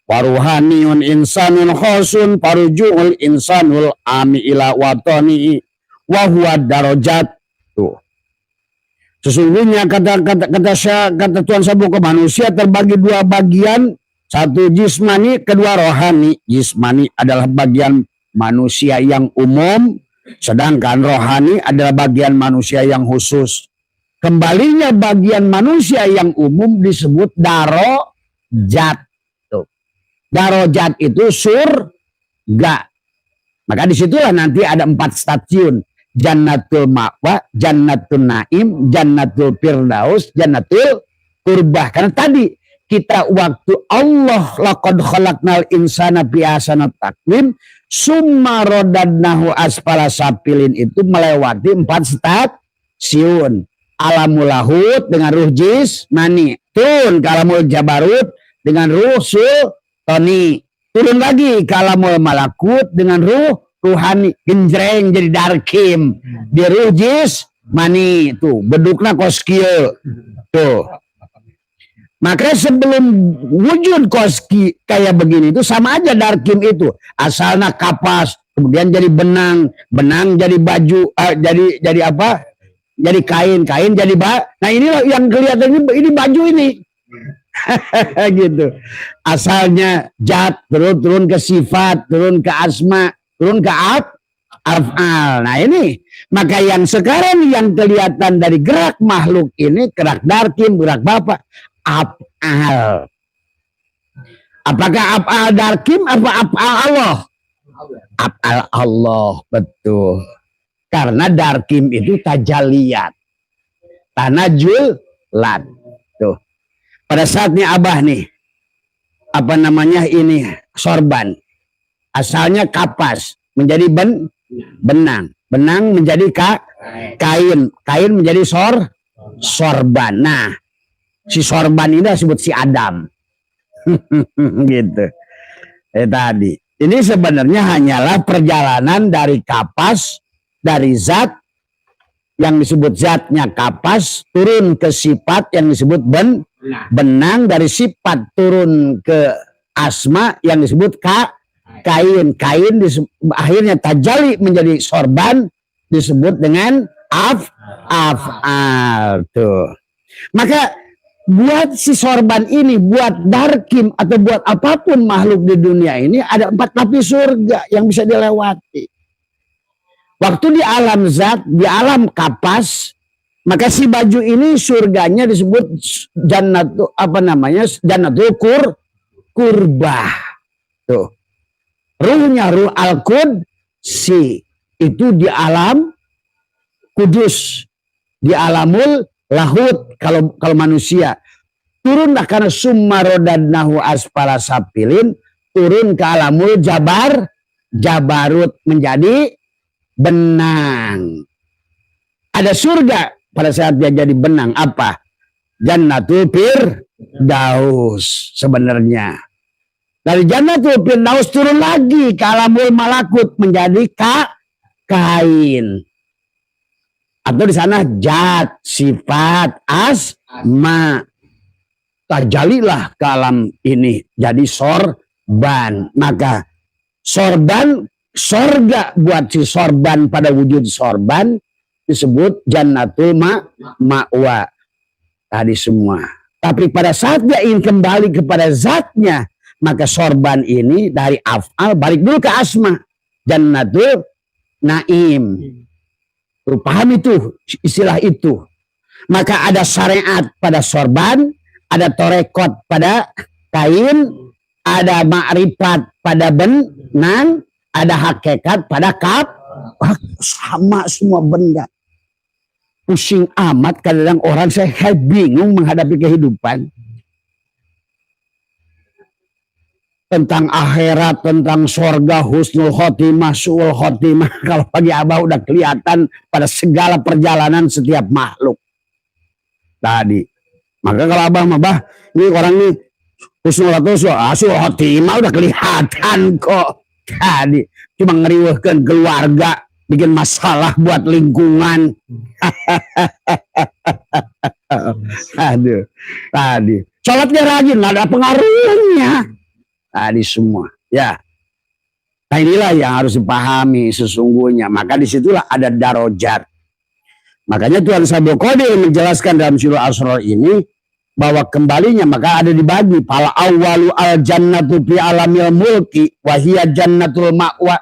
waruhaniyun insanun khosun paruju'ul insanul ami ila watoni wahuwa darajat. Tuh. Sesungguhnya kata Tuhan Sabuk ke manusia terbagi dua bagian. Satu jismani, kedua rohani. Jismani adalah bagian manusia yang umum. Sedangkan rohani adalah bagian manusia yang khusus. Kembalinya bagian manusia yang umum disebut darajat. Darajat itu surga. Maka disitulah nanti ada 4 stasiun. Jannatul Ma'wa, Jannatul Naim, Jannatul Firdaus, Jannatul Qurbah. Karena tadi kita waktu Allah laqad khalaqnal insana fi ahsani taqwim summa radadnahu asfala safilin itu melewati 4 stasiun. Alamul lahut dengan ruh jismani, turun ke alamul jabarut dengan ruh sultani, turun lagi ke alamul malakut dengan ruh ruhani, genjreng jadi darkim di ruh jismani tuh bedukna koskieu tuh. Maka sebelum wujud koski kayak begini itu sama aja darkim itu asalnya kapas, kemudian jadi benang, benang jadi baju, jadi apa? Jadi kain jadi nah ini yang kelihatan ini baju ini gitu. Asalnya zat turun ke sifat, turun ke asma, turun ke af'al. Nah ini maka yang sekarang yang kelihatan dari gerak makhluk ini gerak darkim, gerak bapak af'al. Apakah af'al darkim apa af'al Allah? Af'al Allah, betul. Karena darkim itu tajaliyat, tanajulat. Tuh. Pada saatnya Abah nih, apa namanya ini sorban, asalnya kapas menjadi benang, benang menjadi kain, kain menjadi sorban. Nah, si sorban ini disebut si Adam, gitu. Tadi ini sebenarnya hanyalah perjalanan dari kapas. Dari zat yang disebut zatnya kapas turun ke sifat yang disebut benang, dari sifat turun ke asma yang disebut kain akhirnya tajali menjadi sorban disebut dengan af'al tuh. Maka buat si sorban ini, buat darkim atau buat apapun makhluk di dunia ini ada 4 lapis surga yang bisa dilewati. Waktu di alam zat, di alam kapas, maka si baju ini surganya disebut jannatul jannatul qurbah. Tuh. Ruhnya ruh al-qudsi itu di alam kudus, di alamul lahut kalau manusia. Turunlah karena summa radadnahu asfala safilin, turun ke alamul jabarut menjadi benang. Ada surga pada saat dia jadi benang apa? Jannatul Firdaus sebenarnya. Dari Jannatul Firdaus turun lagi ke alamul malakut menjadi kain. Atau di sana zat, sifat, asma. Tajalilah ke alam ini jadi sorban. Maka sorban sorga buat si sorban pada wujud sorban disebut Jannatul Ma'wa tadi semua. Tapi pada saat dia ingin kembali kepada zatnya, maka sorban ini dari af'al balik dulu ke asma. Jannatul Naim. Paham itu istilah itu. Maka ada syariat pada sorban, ada torekot pada kain, ada ma'rifat pada benang, ada hakikat pada kap. Sama semua benda. Pusing amat kadang orang, saya bingung menghadapi kehidupan. Tentang akhirat, tentang sorga, husnul khotimah, su'ul khotimah. Kalau bagi Abah udah kelihatan pada segala perjalanan setiap makhluk. Tadi. Maka kalau Abah, ini orang ini husnul khotimah udah kelihatan kok. Tadi. Cuma ngeriwehkan keluarga, bikin masalah buat lingkungan. Aduh. Tadi. Sholatnya rajin, ada pengaruhnya. Tadi semua, ya. Nah inilah yang harus dipahami sesungguhnya. Maka disitulah ada darajat. Makanya Tuhan Sabul Qadir menjelaskan dalam surah Asrar ini bahwa kembalinya maka ada dibagi. Fal awwalu al jannatu fi alamil mulki wa hiya jannatul ma'wa.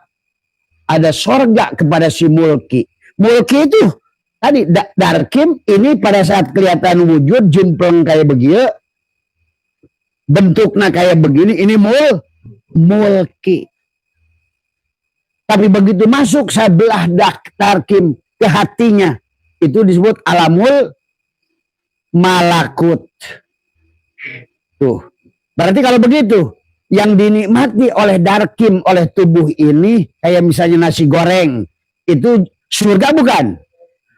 Ada sorga kepada si mulki. Mulki itu tadi darkim ini pada saat kelihatan wujud jumpleng kayak begini. Bentuknya kayak begini, ini mulki. Tapi begitu masuk sebelah darkim ke hatinya, itu disebut alamul malakut. Tuh. Berarti kalau begitu, yang dinikmati oleh darkim, oleh tubuh ini, kayak misalnya nasi goreng, itu surga bukan?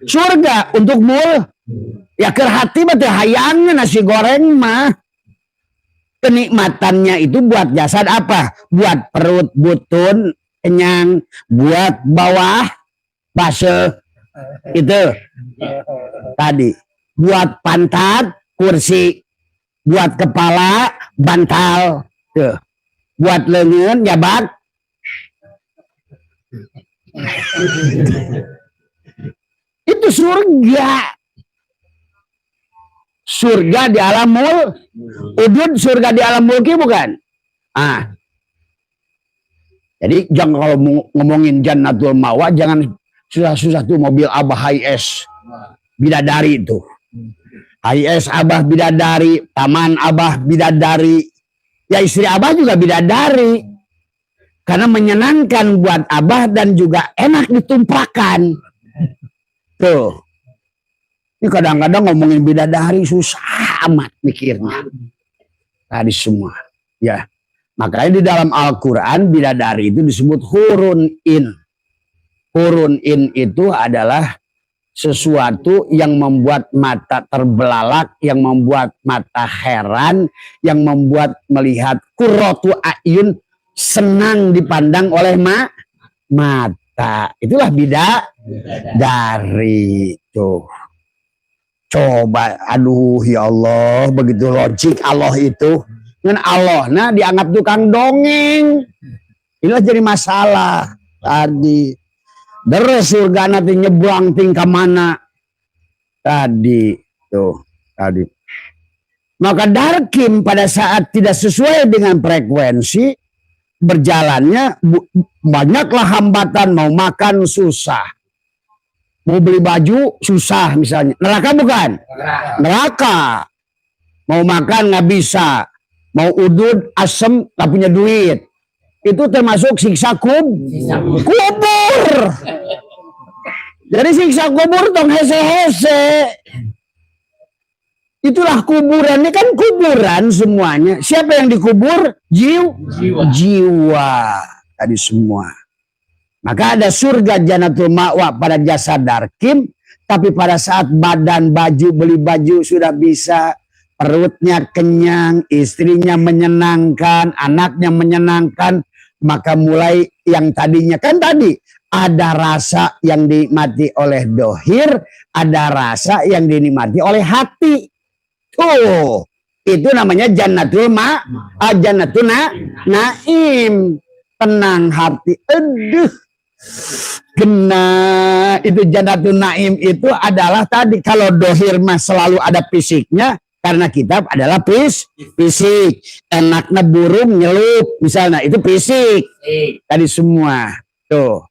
Surga untuk ya ke hati berarti hayangnya nasi goreng mah. Kenikmatannya itu buat jasad apa? Buat perut, butun, kenyang. Buat bawah, base. Itu. Tadi. Buat pantat, kursi. Buat kepala, bantal. Tuh. Buat lengan, jabat. Itu surga. Surga di alam udud, surga di alam mulki bukan? Jadi jangan kalau ngomongin jannatul ma'wa jangan susah-susah tuh mobil Abah HiS bidadari itu. HiS Abah bidadari, taman Abah bidadari. Ya istri Abah juga bidadari. Karena menyenangkan buat Abah dan juga enak ditumpahkan. Tuh. Ini kadang-kadang ngomongin bidadari susah amat mikirnya. Tadi semua. Ya. Makanya di dalam Al-Quran bidadari itu disebut hurun in. Hurun in itu adalah sesuatu yang membuat mata terbelalak, yang membuat mata heran, yang membuat melihat qurratu a'yun, senang dipandang oleh mata. Itulah bidadari. Tuh. Coba, aduh ya Allah, begitu logik Allah itu. Dengan Allah, nah dianggap tukang dongeng. Inilah jadi masalah tadi. Deres surga nanti nyebrang tingkah mana. Tadi, tuh, tadi. Maka darkim pada saat tidak sesuai dengan frekuensi, berjalannya banyaklah hambatan, mau makan susah. Mau beli baju susah misalnya. Neraka bukan? Neraka. Mau makan nggak bisa. Mau udud asem nggak punya duit. Itu termasuk siksa kubur. Jadi siksa kubur tong hese-hese. Itulah kuburan. Ini kan kuburan semuanya. Siapa yang dikubur? Jiwa. Tadi semua. Maka ada surga jannatul ma'wa pada jasa darkim. Tapi pada saat badan baju, beli baju sudah bisa. Perutnya kenyang, istrinya menyenangkan, anaknya menyenangkan. Maka mulai yang tadinya, kan tadi ada rasa yang dinikmati oleh dohir. Ada rasa yang dinikmati oleh hati. Tuh, itu namanya jannatul jannatul naim. Tenang hati. Aduh. Kena itu jannatul naim itu adalah tadi kalau dohir mah selalu ada fisiknya karena kitab adalah fisik. Enaknya burung nyelup misalnya itu fisik. Tadi semua Tuh,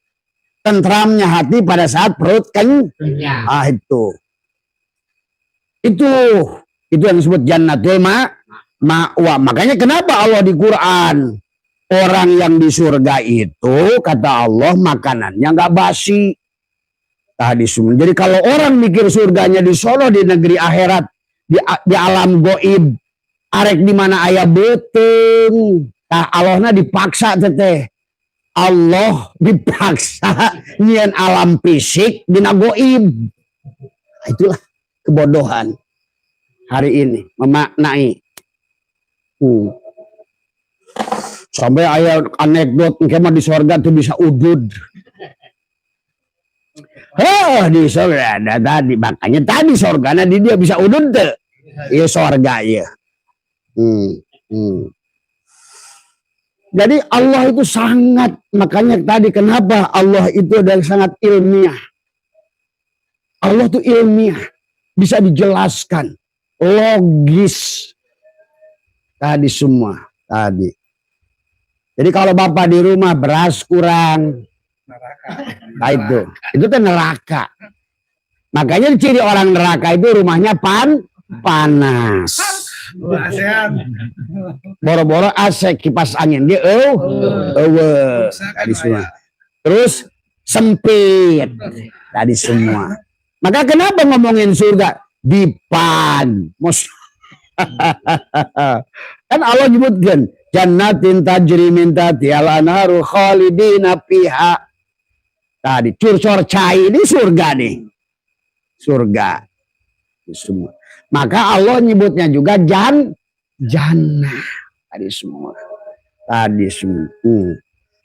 tentramnya hati pada saat perut kenyang. Ah, itu yang disebut jannatul ma'wa. Makanya kenapa Allah di Quran, orang yang di surga itu kata Allah makanannya nggak basi. Tadi semua. Jadi kalau orang mikir surganya di sono, di negeri akhirat, di alam goib, arek di mana ayah beteng, nah Allahnya dipaksa teteh. Allah dipaksa nyian alam fisik dina goib. Itulah kebodohan hari ini memaknai. Sampai ayat anekdot kemah di surga tuh bisa udud. Di surga ada tadi, makanya tadi surganya dia bisa udud tuh. Iya surga ya. Jadi Allah itu sangat, makanya tadi kenapa Allah itu adalah sangat ilmiah. Allah itu ilmiah, bisa dijelaskan, logis. Tadi semua, tadi. Jadi kalau Bapak di rumah beras kurang, nah itu kan neraka. Makanya ciri orang neraka itu rumahnya panas. Boro-boro AC kipas angin dia tadi semua. Terus sempit tadi semua. Maka kenapa ngomongin surga dipan? Kan Allah nyebutkan jannatin tajri min tahtiha al-anharu khalidina fiha. Tadi curcor cai di surga nih. Surga. Semua. Maka Allah nyebutnya juga jannah. Tadi semua.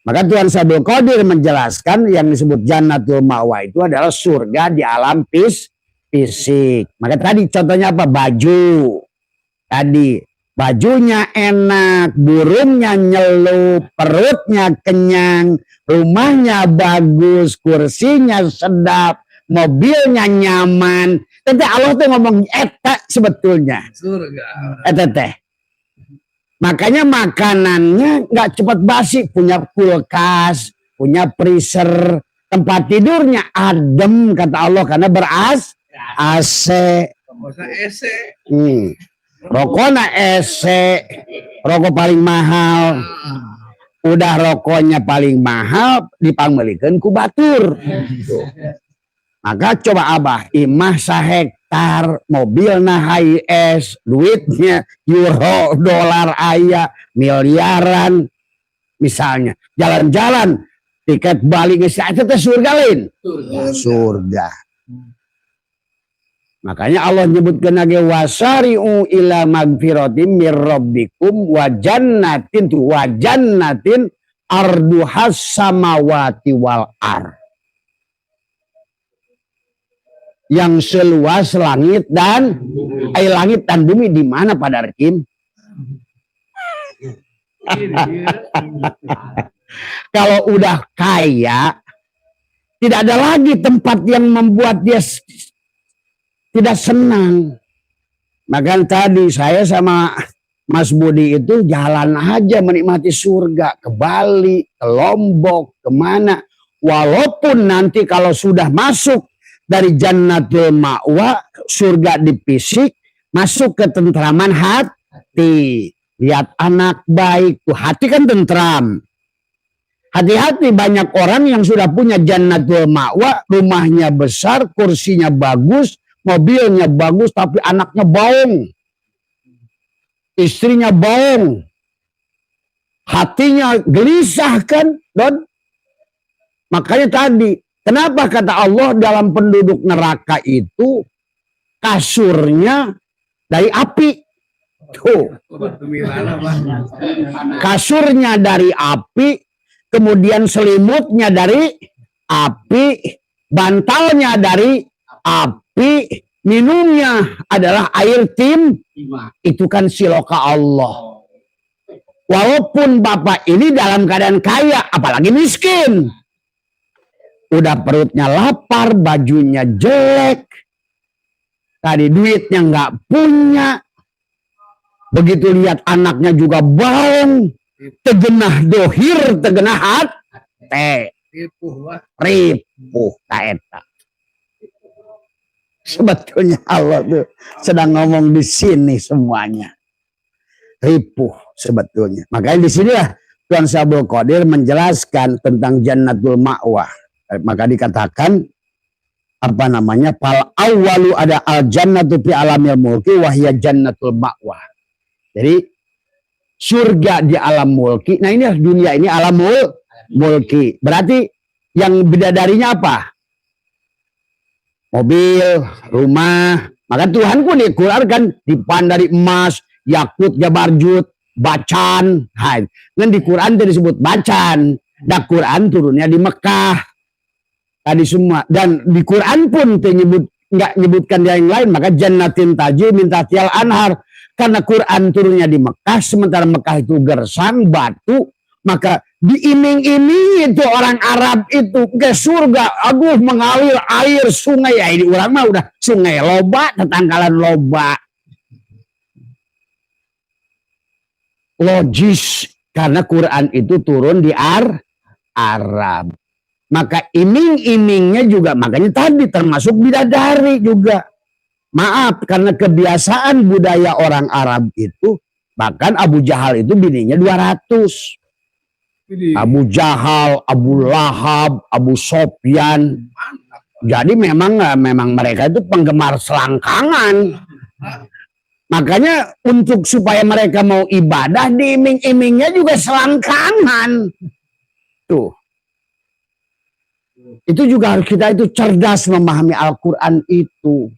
Maka Tuhan Abdul Qadir menjelaskan yang disebut jannatul ma'wa itu adalah surga di alam fisik. Maka tadi contohnya apa? Baju. Tadi bajunya enak, burungnya nyelup, perutnya kenyang, rumahnya bagus, kursinya sedap, mobilnya nyaman. Tete Allah tuh ngomong eta sebetulnya. Surga. Teh. Makanya makanannya nggak cepat basi, punya kulkas, punya freezer, tempat tidurnya adem kata Allah karena AC. Rokoknya rokok paling mahal. Udah rokoknya paling mahal dipangmelikeun ku batur. Maka coba Abah imah sahektar, mobilnya HS, duitnya euro, dolar aya, miliaran. Misalnya, jalan-jalan, tiket balik ke sana, surga lain. Surga. Makanya Allah nyebutkan lagi wasari'u ila magfiratim mir rabbikum wa jannatin arduhas samawati wal ar. Yang seluas langit dan bumi di mana pada Rekim? Kalau udah kaya, tidak ada lagi tempat yang membuat dia tidak senang. Maka tadi saya sama Mas Budi itu jalan aja menikmati surga, ke Bali, ke Lombok, kemana. Walaupun nanti kalau sudah masuk dari jannatul ma'wa, surga di fisik, masuk ke tentraman hati. Lihat anak baik, tuh hati kan tentram. Hati-hati banyak orang yang sudah punya jannatul ma'wa, rumahnya besar, kursinya bagus, mobilnya bagus, tapi anaknya bohong. Istrinya bohong. Hatinya gelisah kan, Don? Makanya tadi, kenapa kata Allah dalam penduduk neraka itu kasurnya dari api? Tuh. Kasurnya dari api, kemudian selimutnya dari api, bantalnya dari api, minumnya adalah air tim. Itu kan siloka Allah. Walaupun bapak ini dalam keadaan kaya, apalagi miskin. Udah perutnya lapar, bajunya jelek, tadi duitnya nggak punya. Begitu lihat anaknya juga bohong, tegenah dohir, tegenah hati. Ripuh taeta. Sebetulnya Allah tuh sedang ngomong di sini semuanya. Ripuh sebetulnya. Makanya di sinilah Tuan Syekh Qadir menjelaskan tentang jannatul ma'wah. Maka dikatakan apa namanya? Fal awwalu ada al jannatu fi alamil mulki wa hiya jannatul ma'wah. Jadi surga di alam mulki. Nah ini dunia ini alam mulki. Berarti yang bidadarinya apa? Mobil, rumah. Maka Tuhan pun di Quran kan dipandari emas, yakut, jabarjut, bacan. Nah, kan di Quran itu disebut bacan. Nah Quran turunnya di Mekah. Tadi semua. Dan di Quran pun nggak nyebutkan yang lain. Maka jannatin tajri min tahtial anhar. Karena Quran turunnya di Mekah. Sementara Mekah itu gersang, batu. Maka diiming-imingi itu orang Arab itu ke surga. Aduh mengalir air sungai. Ya ini orang mah udah sungai loba, tetanggalan loba. Logis. Karena Quran itu turun di Arab. Maka iming-imingnya juga. Makanya tadi termasuk bidadari juga. Maaf karena kebiasaan budaya orang Arab itu. Bahkan Abu Jahal itu bininya 200. Abu Jahal, Abu Lahab, Abu Sofyan. Jadi memang mereka itu penggemar selangkangan. Makanya untuk supaya mereka mau ibadah diiming-imingnya juga selangkangan. Tuh. Itu juga harus kita itu cerdas memahami Al-Quran itu.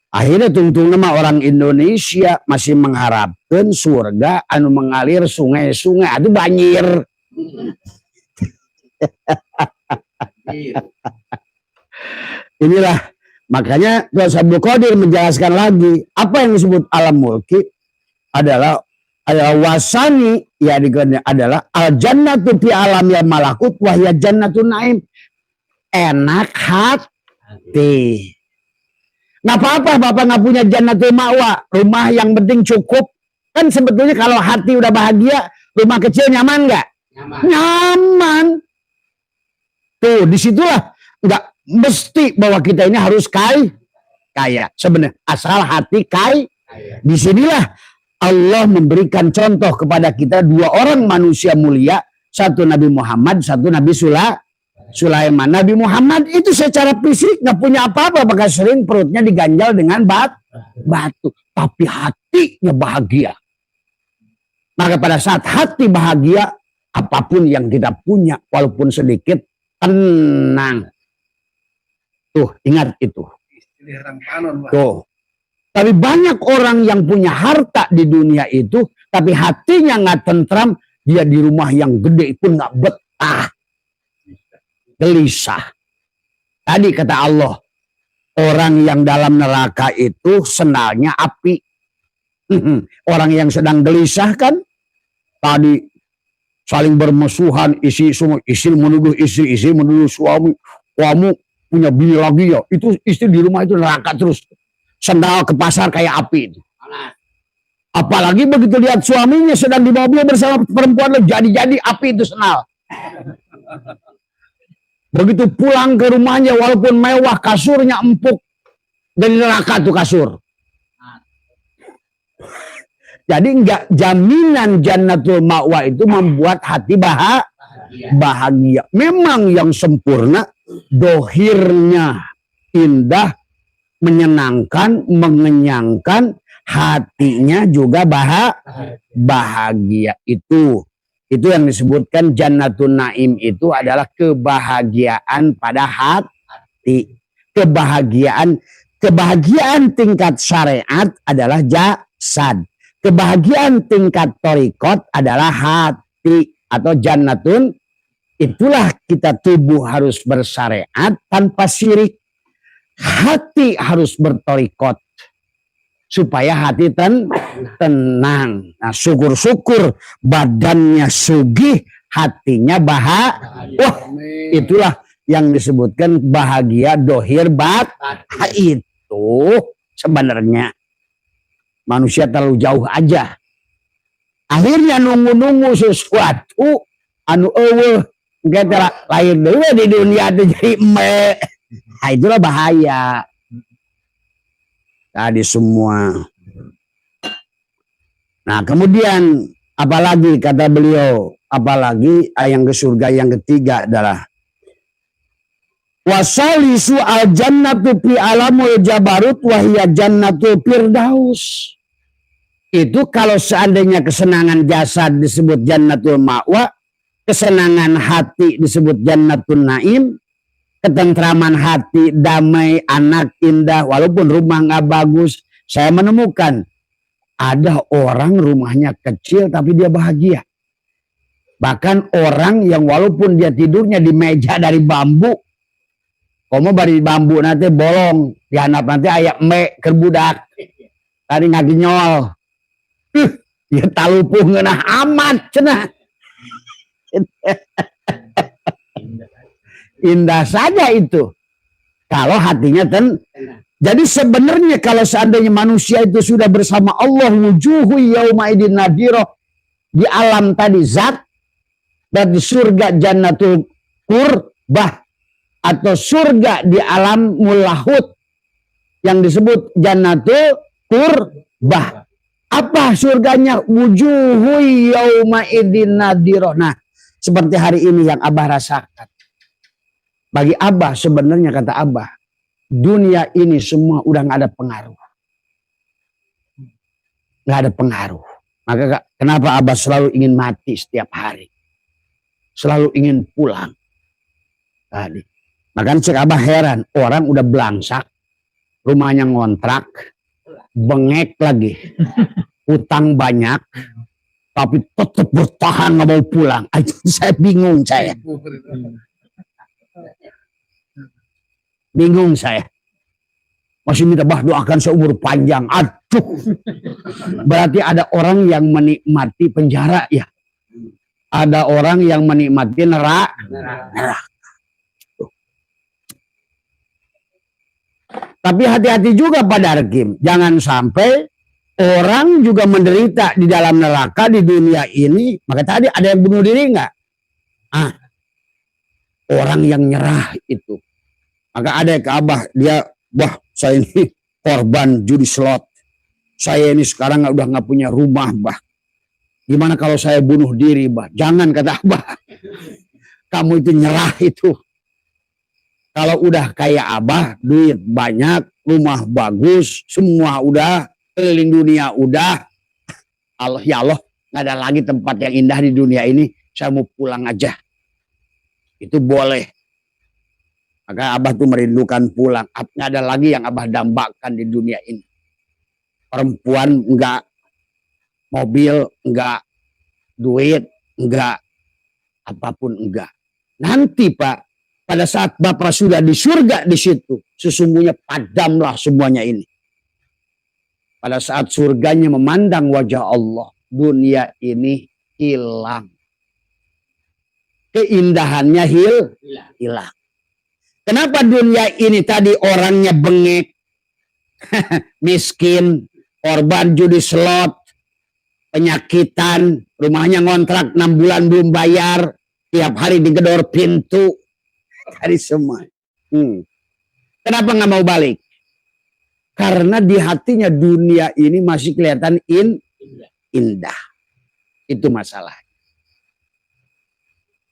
Akhirnya tungtung nama orang Indonesia masih mengharapkan surga anu mengalir sungai-sungai. Itu banjir. Inilah makanya Tuan Syekh Qadir menjelaskan lagi apa yang disebut alam mulki adalah wasani ya adalah al jannatu fi alam yang malakut wahya jannatun naim. Enak hati. Nggak apa-apa Bapak nggak punya jannatul ma'wa, rumah yang penting cukup. Kan sebetulnya kalau hati udah bahagia, rumah kecil nyaman nggak? Nyaman. Tuh disitulah nggak mesti bahwa kita ini harus kaya. Sebenarnya asal hati kaya. Disinilah Allah memberikan contoh kepada kita dua orang manusia mulia, satu Nabi Muhammad, satu Nabi Sulaiman. Nabi Muhammad itu secara fisik nggak punya apa-apa, maka sering perutnya diganjal dengan batu, tapi hatinya bahagia. Maka pada saat hati bahagia, apapun yang kita punya, walaupun sedikit, tenang. Tuh, ingat itu. Tuh. Tapi banyak orang yang punya harta di dunia itu, tapi hatinya nggak tentram, dia di rumah yang gede pun nggak betah. Gelisah. Tadi kata Allah, orang yang dalam neraka itu sendalnya api. Orang yang sedang gelisah kan, tadi saling bermusuhan, istri menuduh istri menuduh suami, kamu punya bini lagi ya, itu istri di rumah itu neraka terus. Sendal ke pasar kayak api. Apalagi begitu lihat suaminya sedang di mobil bersama perempuan, jadi api itu sendal. Begitu pulang ke rumahnya walaupun mewah, kasurnya empuk. Dari neraka tuh kasur. Jadi enggak jaminan jannatul ma'wa itu membuat hati bahagia. Memang yang sempurna, dohirnya indah, menyenangkan, mengenyangkan, hatinya juga bahagia. Itu yang disebutkan Jannatun Naim itu adalah kebahagiaan pada hati. Kebahagiaan tingkat syariat adalah jasad. Kebahagiaan tingkat torikot adalah hati atau jannatun. Itulah kita tubuh harus bersyariat tanpa syirik. Hati harus bertorikot. Supaya hati tenang. Nah, syukur-syukur badannya sugih, hatinya bahagia. Wah, itulah yang disebutkan bahagia dohir itu sebenarnya manusia terlalu jauh aja. Akhirnya nunggu-nunggu sesuatu anu eueuh Kita lahir dulu di dunia itu jadi emek. Nah, itulah bahaya. Tadi semua. Nah, kemudian apalagi kata beliau, apalagi yang ke surga yang ketiga adalah wasalisu al jannatu fi alamul jabarut wahya jannatul firdaus. Itu kalau seandainya kesenangan jasad disebut jannatul ma'wa, kesenangan hati disebut jannatul naim, ketentraman hati, damai, anak indah, walaupun rumah nggak bagus. Saya menemukan ada orang rumahnya kecil tapi dia bahagia. Bahkan orang yang walaupun dia tidurnya di meja dari bambu, komo bari bambu nanti bolong, dihanap nanti ayak mek kerbudak, tadi ngaki nyol. Ya talupuh ngenah amat cenah. Indah saja itu. Kalau hatinya jadi sebenarnya kalau seandainya manusia itu sudah bersama Allah wujuhu yauma idin nadhirah di alam tadi zat dan di surga jannatul qurbah atau surga di alam mulahut yang disebut jannatul qurbah. Apa surganya? Wujuhu yauma idin nadhirah. Nah, seperti hari ini yang Abah rasakan. Bagi Abah sebenarnya kata Abah, dunia ini semua udah nggak ada pengaruh. Nggak ada pengaruh. Maka kenapa Abah selalu ingin mati setiap hari? Selalu ingin pulang. Tadi. Makanya cek Abah heran, orang udah belangsak, rumahnya ngontrak, bengek lagi, utang banyak, tapi tetap bertahan nggak mau pulang. Saya bingung saya. Bingung saya. Masih minta Bah doakan seumur panjang. Aduh. Berarti ada orang yang menikmati penjara ya. Ada orang yang menikmati neraka. Tapi hati-hati juga Pak Darkim. Jangan sampai orang juga menderita di dalam neraka di dunia ini. Maka tadi ada yang bunuh diri enggak? Orang yang nyerah itu. Maka ada ke Abah, dia, Bah, saya ini korban judi slot. Saya ini sekarang udah nggak punya rumah, Bah. Gimana kalau saya bunuh diri, Bah? Jangan, kata Abah. Kamu itu nyerah itu. Kalau udah kayak Abah, duit banyak, rumah bagus, semua udah, keliling dunia udah. Allah, ya Allah, nggak ada lagi tempat yang indah di dunia ini. Saya mau pulang aja. Itu boleh. Maka Abah tuh merindukan pulang. Nggak ada lagi yang Abah dambakan di dunia ini. Perempuan enggak, mobil enggak, duit enggak, apapun enggak. Nanti Pak, pada saat Bapak sudah di surga di situ, sesungguhnya padamlah semuanya ini. Pada saat surganya memandang wajah Allah, dunia ini hilang. Keindahannya hilang. Kenapa dunia ini tadi orangnya bengek, miskin, korban judi slot, penyakitan, rumahnya ngontrak 6 bulan belum bayar, tiap hari digedor pintu, dari semua. Kenapa nggak mau balik? Karena di hatinya dunia ini masih kelihatan indah. Itu masalah.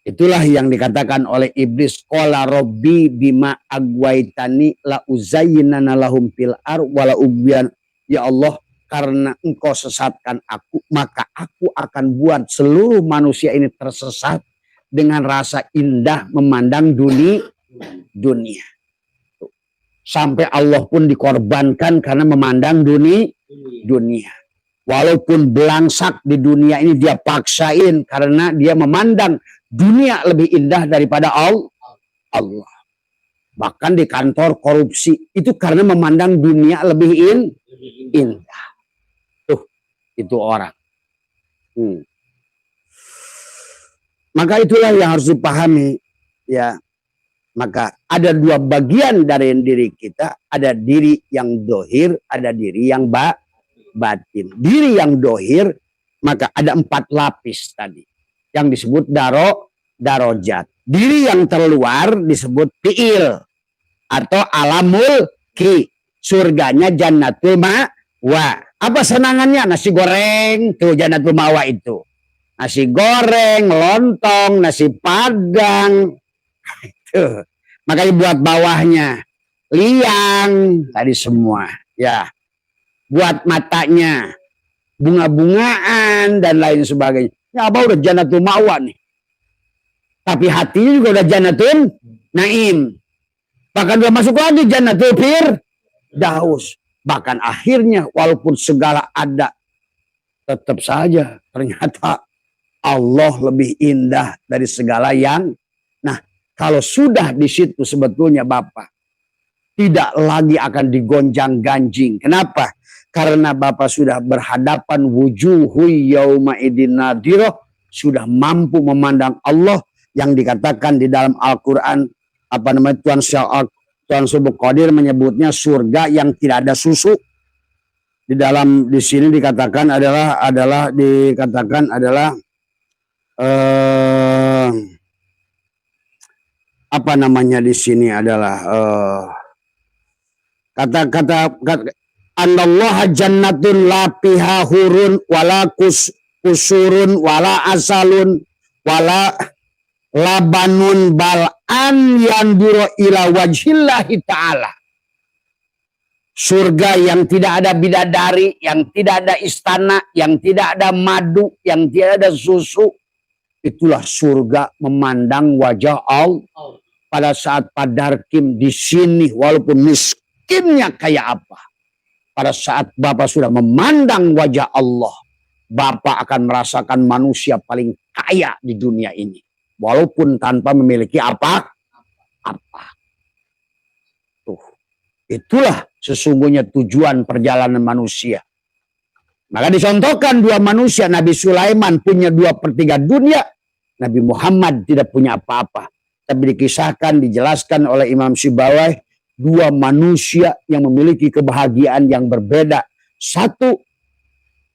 Itulah yang dikatakan oleh iblis, qala rabbi bima agwaitani la uzayyinana lahum fil ar wala ubyan. Ya Allah, karena engkau sesatkan aku, maka aku akan buat seluruh manusia ini tersesat dengan rasa indah memandang dunia. Sampai Allah pun dikorbankan karena memandang dunia. Walaupun belangsak di dunia ini dia paksain karena dia memandang dunia lebih indah daripada Allah. Bahkan di kantor korupsi itu karena memandang dunia lebih indah. Itu orang. Maka itulah yang harus dipahami ya. Maka ada 2 bagian dari diri kita, ada diri yang dohir, ada diri yang batin. Diri yang dohir, maka ada 4 lapis tadi yang disebut darajat. Diri yang terluar disebut fi'il atau alamul ki. Surganya jannatul ma'wa. Apa senangannya? Nasi goreng, tuh jannatul ma'wa itu. Nasi goreng, lontong, nasi padang. Tuh. Makanya buat bawahnya liang tadi semua, ya. Buat matanya bunga-bungaan dan lain sebagainya. Ya, Abah udah jannatul ma'wa nih. Tapi hatinya juga udah jannatul naim. Bahkan udah masuk lagi jannatul firdaus. Bahkan akhirnya walaupun segala ada, tetap saja ternyata Allah lebih indah dari segala yang. Nah, kalau sudah di situ sebetulnya Bapak tidak lagi akan digonjang-ganjing. Kenapa? Karena Bapak sudah berhadapan wujuhu yauma idin nadhirah, sudah mampu memandang Allah yang dikatakan di dalam Al-Qur'an, apa namanya, Tuhan Subhanahu Qadir menyebutnya surga yang tidak ada susu. Di sini dikatakan adalah apa namanya di sini adalah kata Anallaha jannatun la fiha hurun wala kusurun wala asalun wala labanun bal'an yanduru ila wajhillahi ta'ala. Surga yang tidak ada bidadari, yang tidak ada istana, yang tidak ada madu, yang tidak ada susu. Itulah surga memandang wajah Allah. Pada saat Padarkim di sini walaupun miskinnya kayak apa, pada saat Bapak sudah memandang wajah Allah, Bapak akan merasakan manusia paling kaya di dunia ini. Walaupun tanpa memiliki apa. Tuh. Itulah sesungguhnya tujuan perjalanan manusia. Maka dicontohkan dua manusia. Nabi Sulaiman punya 2/3 dunia. Nabi Muhammad tidak punya apa-apa. Tapi dikisahkan, dijelaskan oleh Imam Sibawai, dua manusia yang memiliki kebahagiaan yang berbeda. Satu,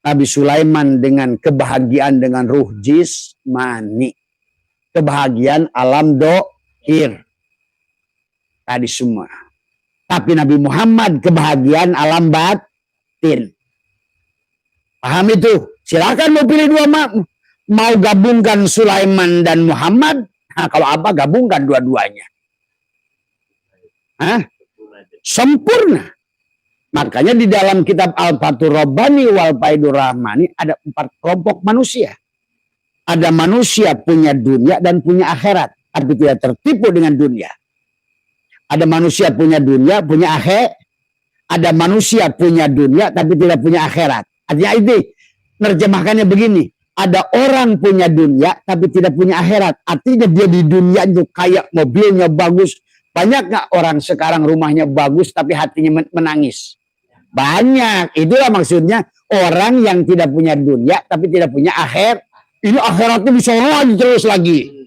Nabi Sulaiman dengan kebahagiaan dengan ruh jismani. Kebahagiaan alam dohir. Tadi semua. Tapi Nabi Muhammad kebahagiaan alam batin. Paham itu? Silakan mau pilih dua, mau gabungkan Sulaiman dan Muhammad. Nah, kalau apa gabungkan dua-duanya. Sempurna. Makanya di dalam kitab Al-Fathur Rabbani wal Faidur Rahmani ada 4 kelompok manusia. Ada manusia punya dunia dan punya akhirat, tapi tidak tertipu dengan dunia. Ada manusia punya dunia, punya akhirat. Ada manusia punya dunia tapi tidak punya akhirat. Artinya itu nerjemahkannya begini. Ada orang punya dunia tapi tidak punya akhirat. Artinya dia di dunia itu kayak mobilnya bagus. Banyak gak orang sekarang rumahnya bagus tapi hatinya menangis? Banyak. Itulah maksudnya orang yang tidak punya dunia tapi tidak punya akhirat. Ini akhiratnya bisa lagi terus lagi.